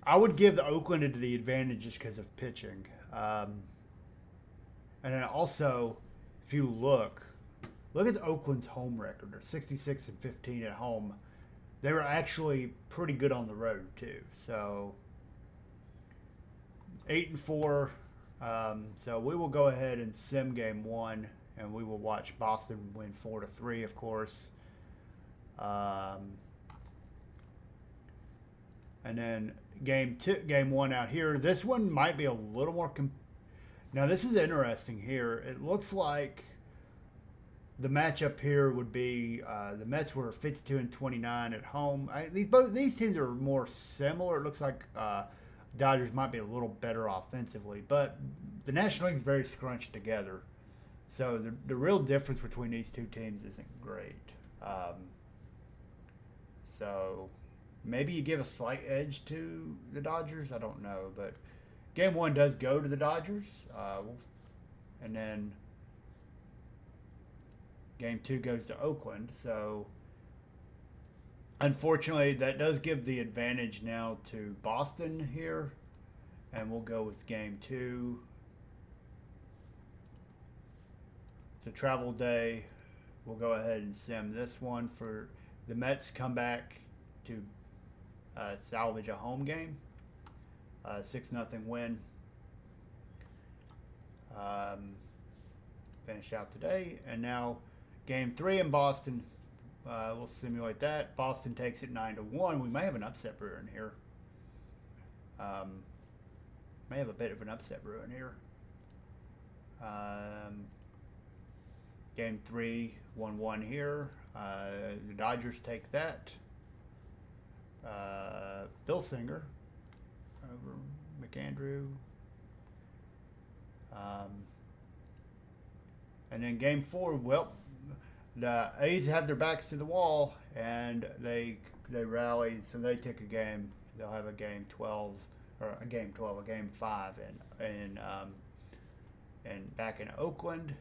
I would give the Oakland the advantage just because of pitching. And then also, if you look at Oakland's home record. They're 66 and 15 at home. They were actually pretty good on the road too. So 8 and 4. So we will go ahead and sim game 1, and we will watch Boston win 4-3, of course. And then game 1 out here. This one might be a little more. Now this is interesting here. It looks like the matchup here would be the Mets were 52 and 29 at home. These teams are more similar. It looks like Dodgers might be a little better offensively, but the National League is very scrunched together. So the real difference between these two teams isn't great. So maybe you give a slight edge to the Dodgers. I don't know, but game 1 does go to the Dodgers, and then game 2 goes to Oakland. So unfortunately, that does give the advantage now to Boston here, and we'll go with game 2. It's a travel day. We'll go ahead and sim this one for the Mets come back to salvage a home game. 6-0 win. Finish out today. And now game 3 in Boston. We'll simulate that. Boston takes it 9-1. We may have an upset brewing here. May have a bit of an upset brewing here. Game 3, 1-1 here. The Dodgers take that. Bill Singer over McAndrew. And then game 4, well, the A's have their backs to the wall, and they rally, so they take a game. They'll have a game 12, or a game 12, a game 5, and back in Oakland.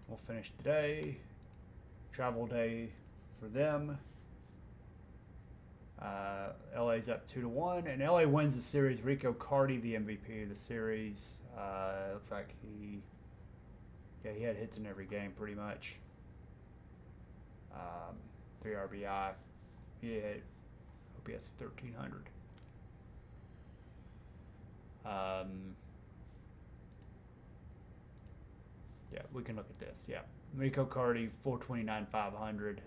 We'll finish today. Travel day for them. LA's up 2-1, and LA wins the series. Rico Carty, the MVP of the series. Looks like he had hits in every game pretty much. 3 RBI. He hit OPS 1300. Yeah, we can look at this. Yeah, Rico Carty, 429, 500,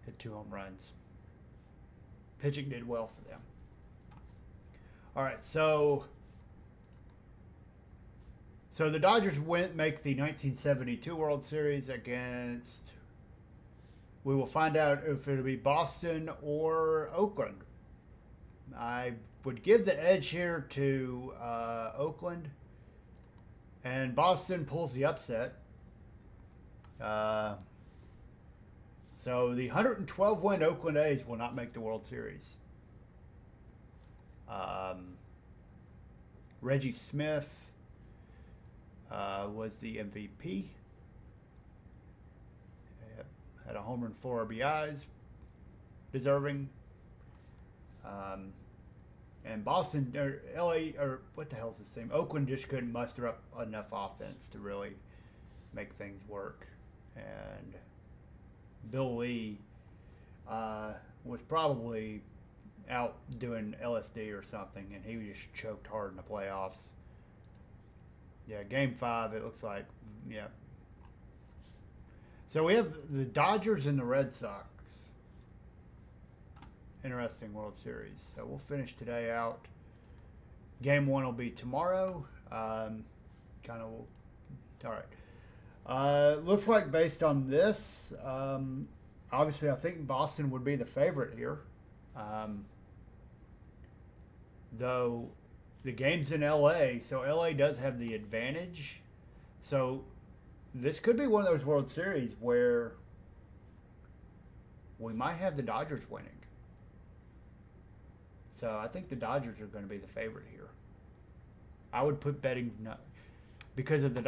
hit 2 home runs. Pitching did well for them. All right, so the Dodgers make the 1972 World Series against. We will find out if it'll be Boston or Oakland. I would give the edge here to Oakland, and Boston pulls the upset. So the 112-win Oakland A's will not make the World Series. Reggie Smith was the MVP. Had a homer and 4 RBIs. Deserving. And Boston, or LA, or what the hell's this team? Oakland just couldn't muster up enough offense to really make things work. And Bill Lee was probably out doing LSD or something, and he was just choked hard in the playoffs. Yeah, Game 5, it looks like, yeah. So we have the Dodgers and the Red Sox. Interesting World Series. So we'll finish today out. Game 1 will be tomorrow. All right. Looks like based on this, obviously I think Boston would be the favorite here. Though the game's in LA, so LA does have the advantage. So this could be one of those World Series where we might have the Dodgers winning. So I think the Dodgers are going to be the favorite here. I would put betting because of the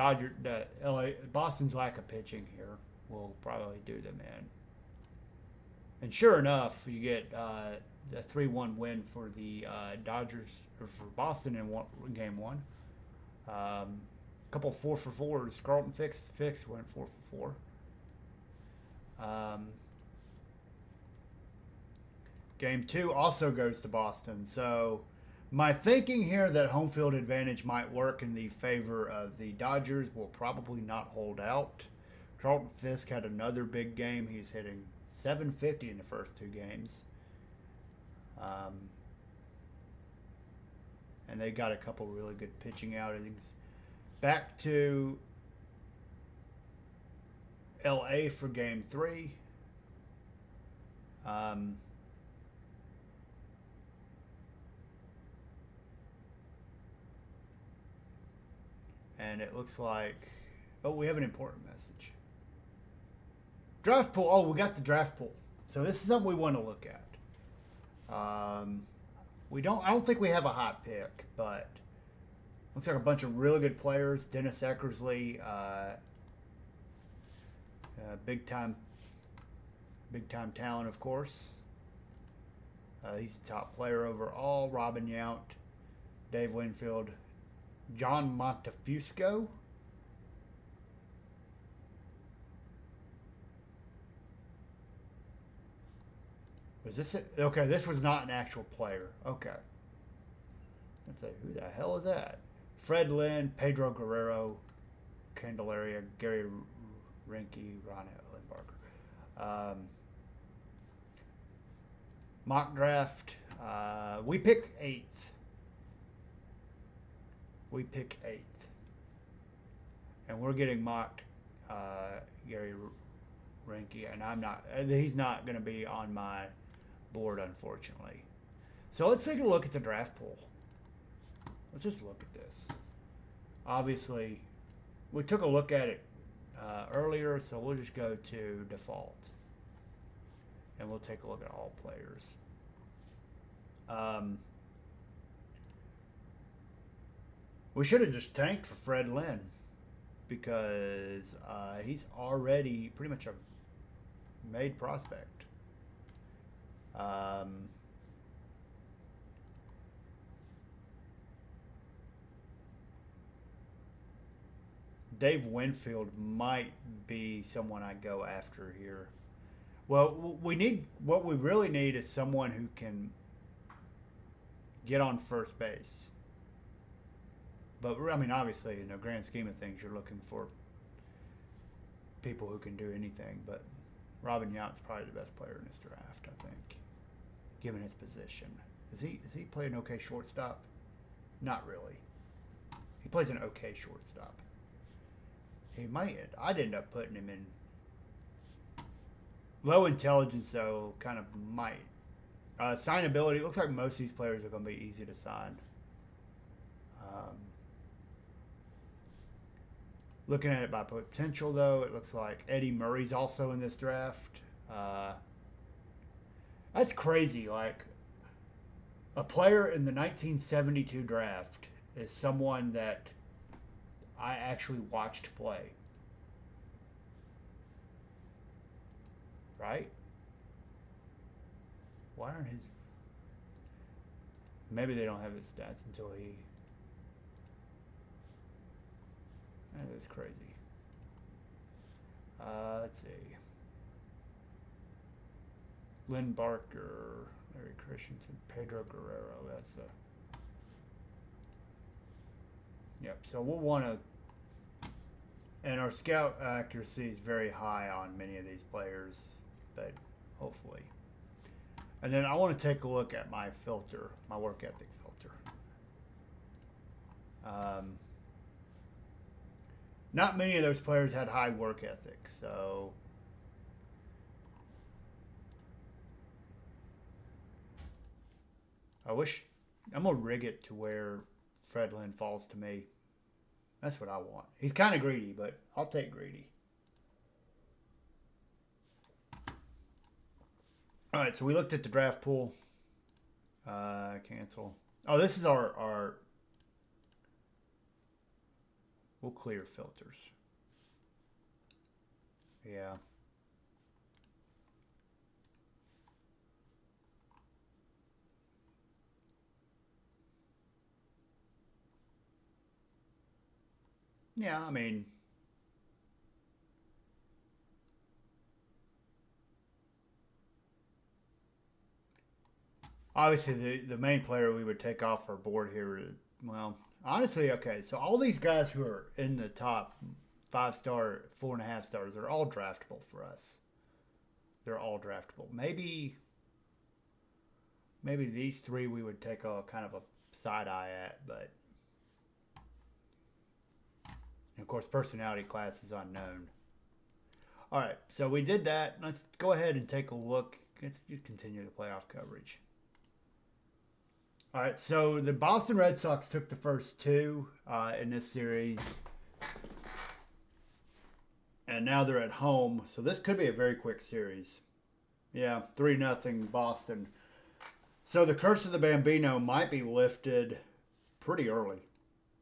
Boston's lack of pitching here will probably do them in. And sure enough, you get the 3-1 win for the Dodgers, or for Boston in Game 1. Couple 4-for-4s. Carlton Fix went 4-for-4. Game 2 also goes to Boston. So my thinking here that home field advantage might work in the favor of the Dodgers will probably not hold out. Carlton Fisk had another big game. He's hitting .750 in the first 2 games. And they got a couple really good pitching outings. Back to LA for Game 3. And it looks like, we have an important message. Draft pool. Oh, we got the draft pool. So this is something we want to look at. I don't think we have a hot pick, but looks like a bunch of really good players. Dennis Eckersley, big time talent, of course. He's the top player overall. Robin Yount, Dave Winfield, John Montefusco. Was this it? Okay, this was not an actual player. Okay. Let's say, who the hell is that? Fred Lynn, Pedro Guerrero, Candelaria, Gary Rinke, Ron Ellenbarger. Mock draft. We pick 8th. And we're getting mocked Gary Rinke, and he's not going to be on my board, unfortunately. So let's take a look at the draft pool. Let's just look at this. Obviously, we took a look at it earlier, so we'll just go to default. And we'll take a look at all players. We should have just tanked for Fred Lynn because he's already pretty much a made prospect. Dave Winfield might be someone I go after here. Well, what we really need is someone who can get on first base. But, I mean, obviously, in the grand scheme of things, you're looking for people who can do anything. But Robin Yount's probably the best player in this draft, I think, given his position. Is he playing okay shortstop? Not really. He plays an okay shortstop. He might. I'd end up putting him in low intelligence, though. Kind of might. Signability. Looks like most of these players are going to be easy to sign. Looking at it by potential, though, it looks like Eddie Murray's also in this draft. That's crazy. Like, a player in the 1972 draft is someone that I actually watched play. Right? Why aren't his... Maybe they don't have his stats until he... That is crazy. Let's see. Lynn Barker, Larry Christensen, Pedro Guerrero. That's the... Yep, so we'll want to... And our scout accuracy is very high on many of these players, but hopefully. And then I want to take a look at my filter, my work ethic filter. Not many of those players had high work ethic, so I'm going to rig it to where Fred Lynn falls to me. That's what I want. He's kind of greedy, but I'll take greedy. All right, so we looked at the draft pool. Cancel. Oh, this is our we'll clear filters. Yeah. Yeah, I mean, obviously the main player we would take off our board here, well, honestly, okay, so all these guys who are in the top 5-star, 4.5 stars, they're all draftable for us. They're all draftable. Maybe these three we would take a kind of a side eye at, but of course personality class is unknown. All right, so we did that. Let's go ahead and take a look. Let's continue the playoff coverage. All right, so the Boston Red Sox took the first two in this series. And now they're at home, so this could be a very quick series. Yeah, 3-0 Boston. So the curse of the Bambino might be lifted pretty early.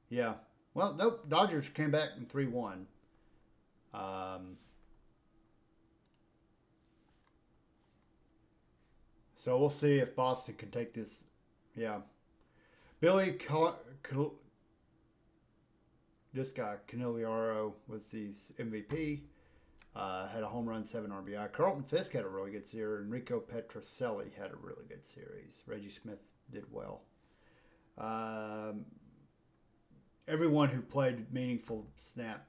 Yeah. Well, nope, Dodgers came back in 3-1. So we'll see if Boston can take this. Yeah. This guy, Canigliaro, was the MVP. Had a home run, 7 RBI. Carlton Fisk had a really good series. Enrico Petrocelli had a really good series. Reggie Smith did well. Everyone who played meaningful snap.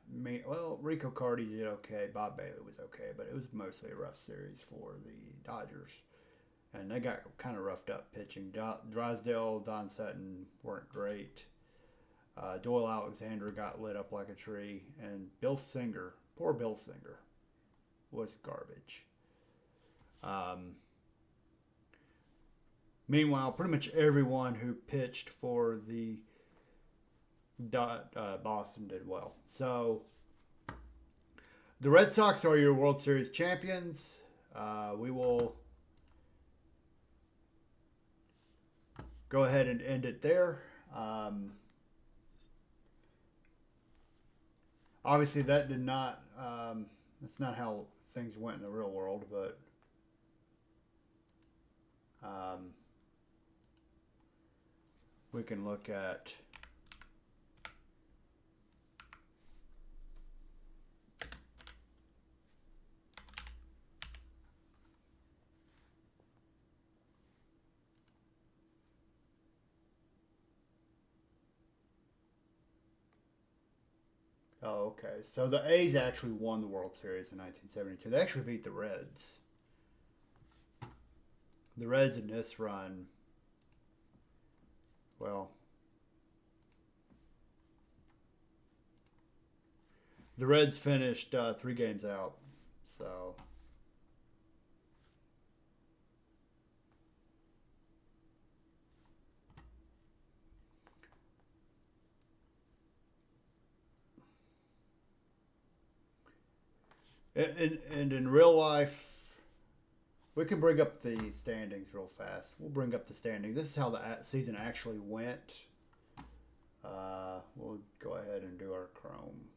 Well, Rico Cardi did okay. Bob Bailey was okay, but it was mostly a rough series for the Dodgers. And they got kind of roughed up pitching. Drysdale, Don Sutton weren't great. Doyle Alexander got lit up like a tree. And Bill Singer, poor Bill Singer, was garbage. Meanwhile, pretty much everyone who pitched for the Boston did well. So the Red Sox are your World Series champions. We will go ahead and end it there. Obviously, that did not. That's not how things went in the real world, but we can look at. Oh, okay. So the A's actually won the World Series in 1972. They actually beat the Reds. The Reds in this run, well, The Reds finished 3 games out. So. And in real life, we can bring up the standings real fast. We'll bring up the standings. This is how the season actually went. We'll go ahead and do our Chrome.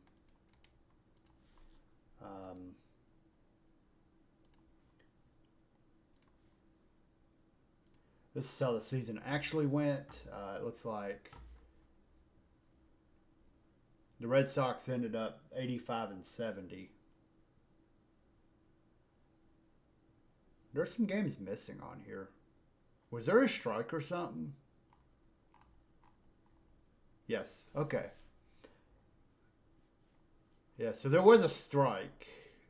This is how the season actually went. It looks like the Red Sox ended up 85-70. There's some games missing on here. Was there a strike or something? Yes. Okay. Yeah, so there was a strike.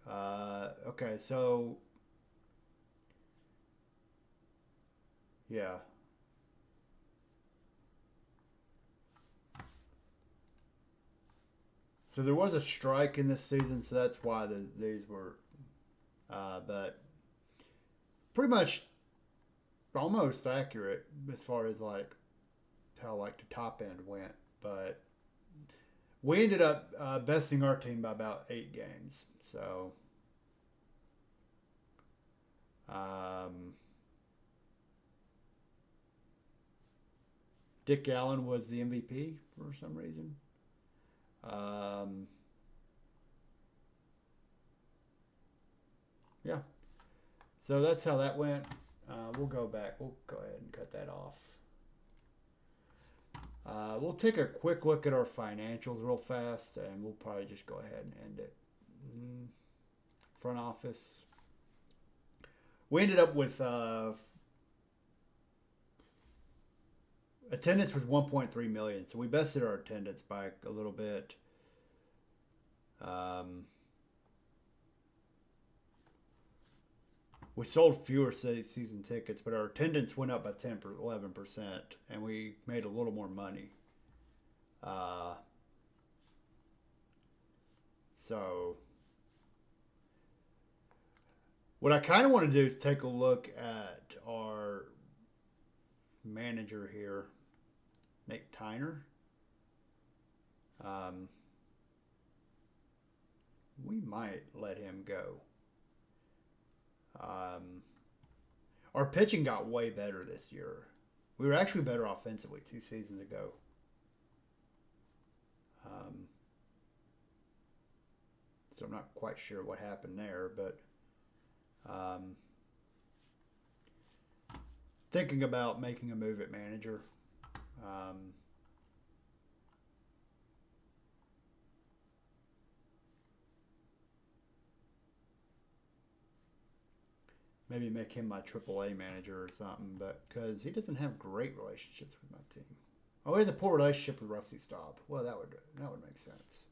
Okay, so... Yeah. So there was a strike in this season, so that's why these were... but pretty much almost accurate as far as like how like the top end went. But we ended up besting our team by about 8 games. So... Dick Allen was the MVP for some reason. Yeah. So that's how that went. We'll go back. We'll go ahead and cut that off. We'll take a quick look at our financials real fast, and we'll probably just go ahead and end it. Front office. We ended up with attendance was 1.3 million, so we bested our attendance by a little bit. We sold fewer season tickets, but our attendance went up by 11%, and we made a little more money. So what I kind of want to do is take a look at our manager here, Nate Tyner. We might let him go. Our pitching got way better this year. We were actually better offensively 2 seasons ago. So I'm not quite sure what happened there, but thinking about making a move at manager. Maybe make him my AAA manager or something, but because he doesn't have great relationships with my team. Oh, he has a poor relationship with Rusty Staub. Well, that would make sense.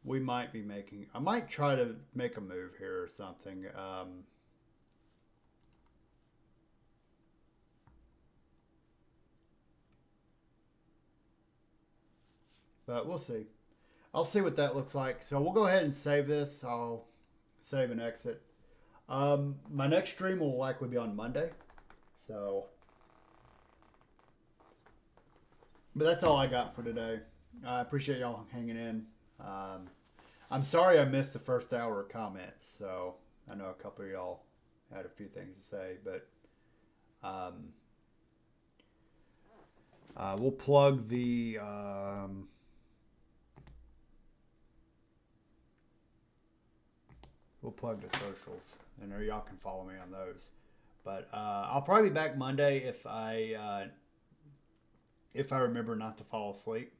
We might be making... I might try to make a move here or something. But we'll see. I'll see what that looks like. So we'll go ahead and save this. I'll save and exit. My next stream will likely be on Monday. So... But that's all I got for today. I appreciate y'all hanging in. I'm sorry I missed the first hour of comments, so I know a couple of y'all had a few things to say, but we'll plug the socials, and there y'all can follow me on those. But I'll probably be back Monday if if I remember not to fall asleep.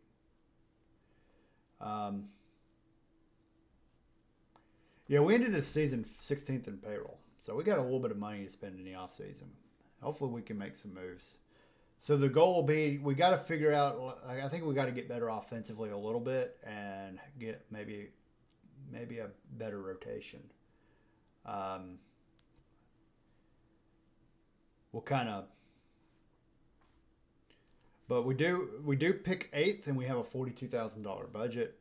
Yeah, we ended the season 16th in payroll, so we got a little bit of money to spend in the off season. Hopefully, we can make some moves. So the goal will be we got to figure out. I think we got to get better offensively a little bit and get maybe a better rotation. We'll kind of, but we do pick 8th, and we have a $42,000 budget.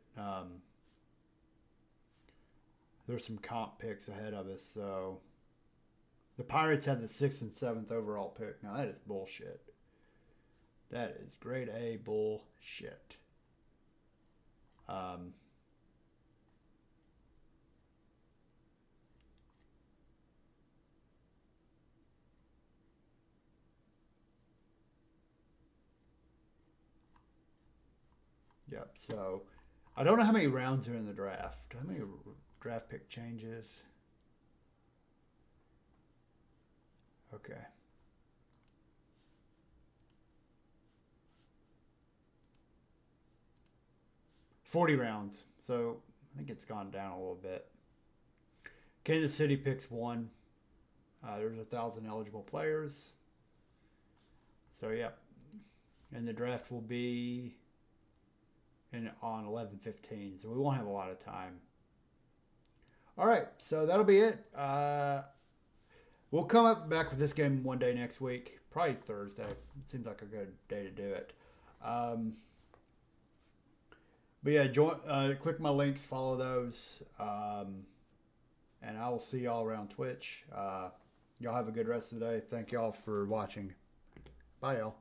There's some comp picks ahead of us, so the Pirates have the 6th and 7th overall pick. Now that is bullshit. That is grade A bullshit. Yep. So I don't know how many rounds are in the draft. How many draft pick changes? Okay. $40 rounds. So I think it's gone down a little bit. Kansas City picks 1. There's 1,000 eligible players. So yeah. And the draft will be on 11/15. So we won't have a lot of time. All right. So that'll be it. We'll come up back with this game one day next week. Probably Thursday. It seems like a good day to do it. But yeah, click my links, follow those, and I will see y'all around Twitch. Y'all have a good rest of the day. Thank y'all for watching. Bye, y'all.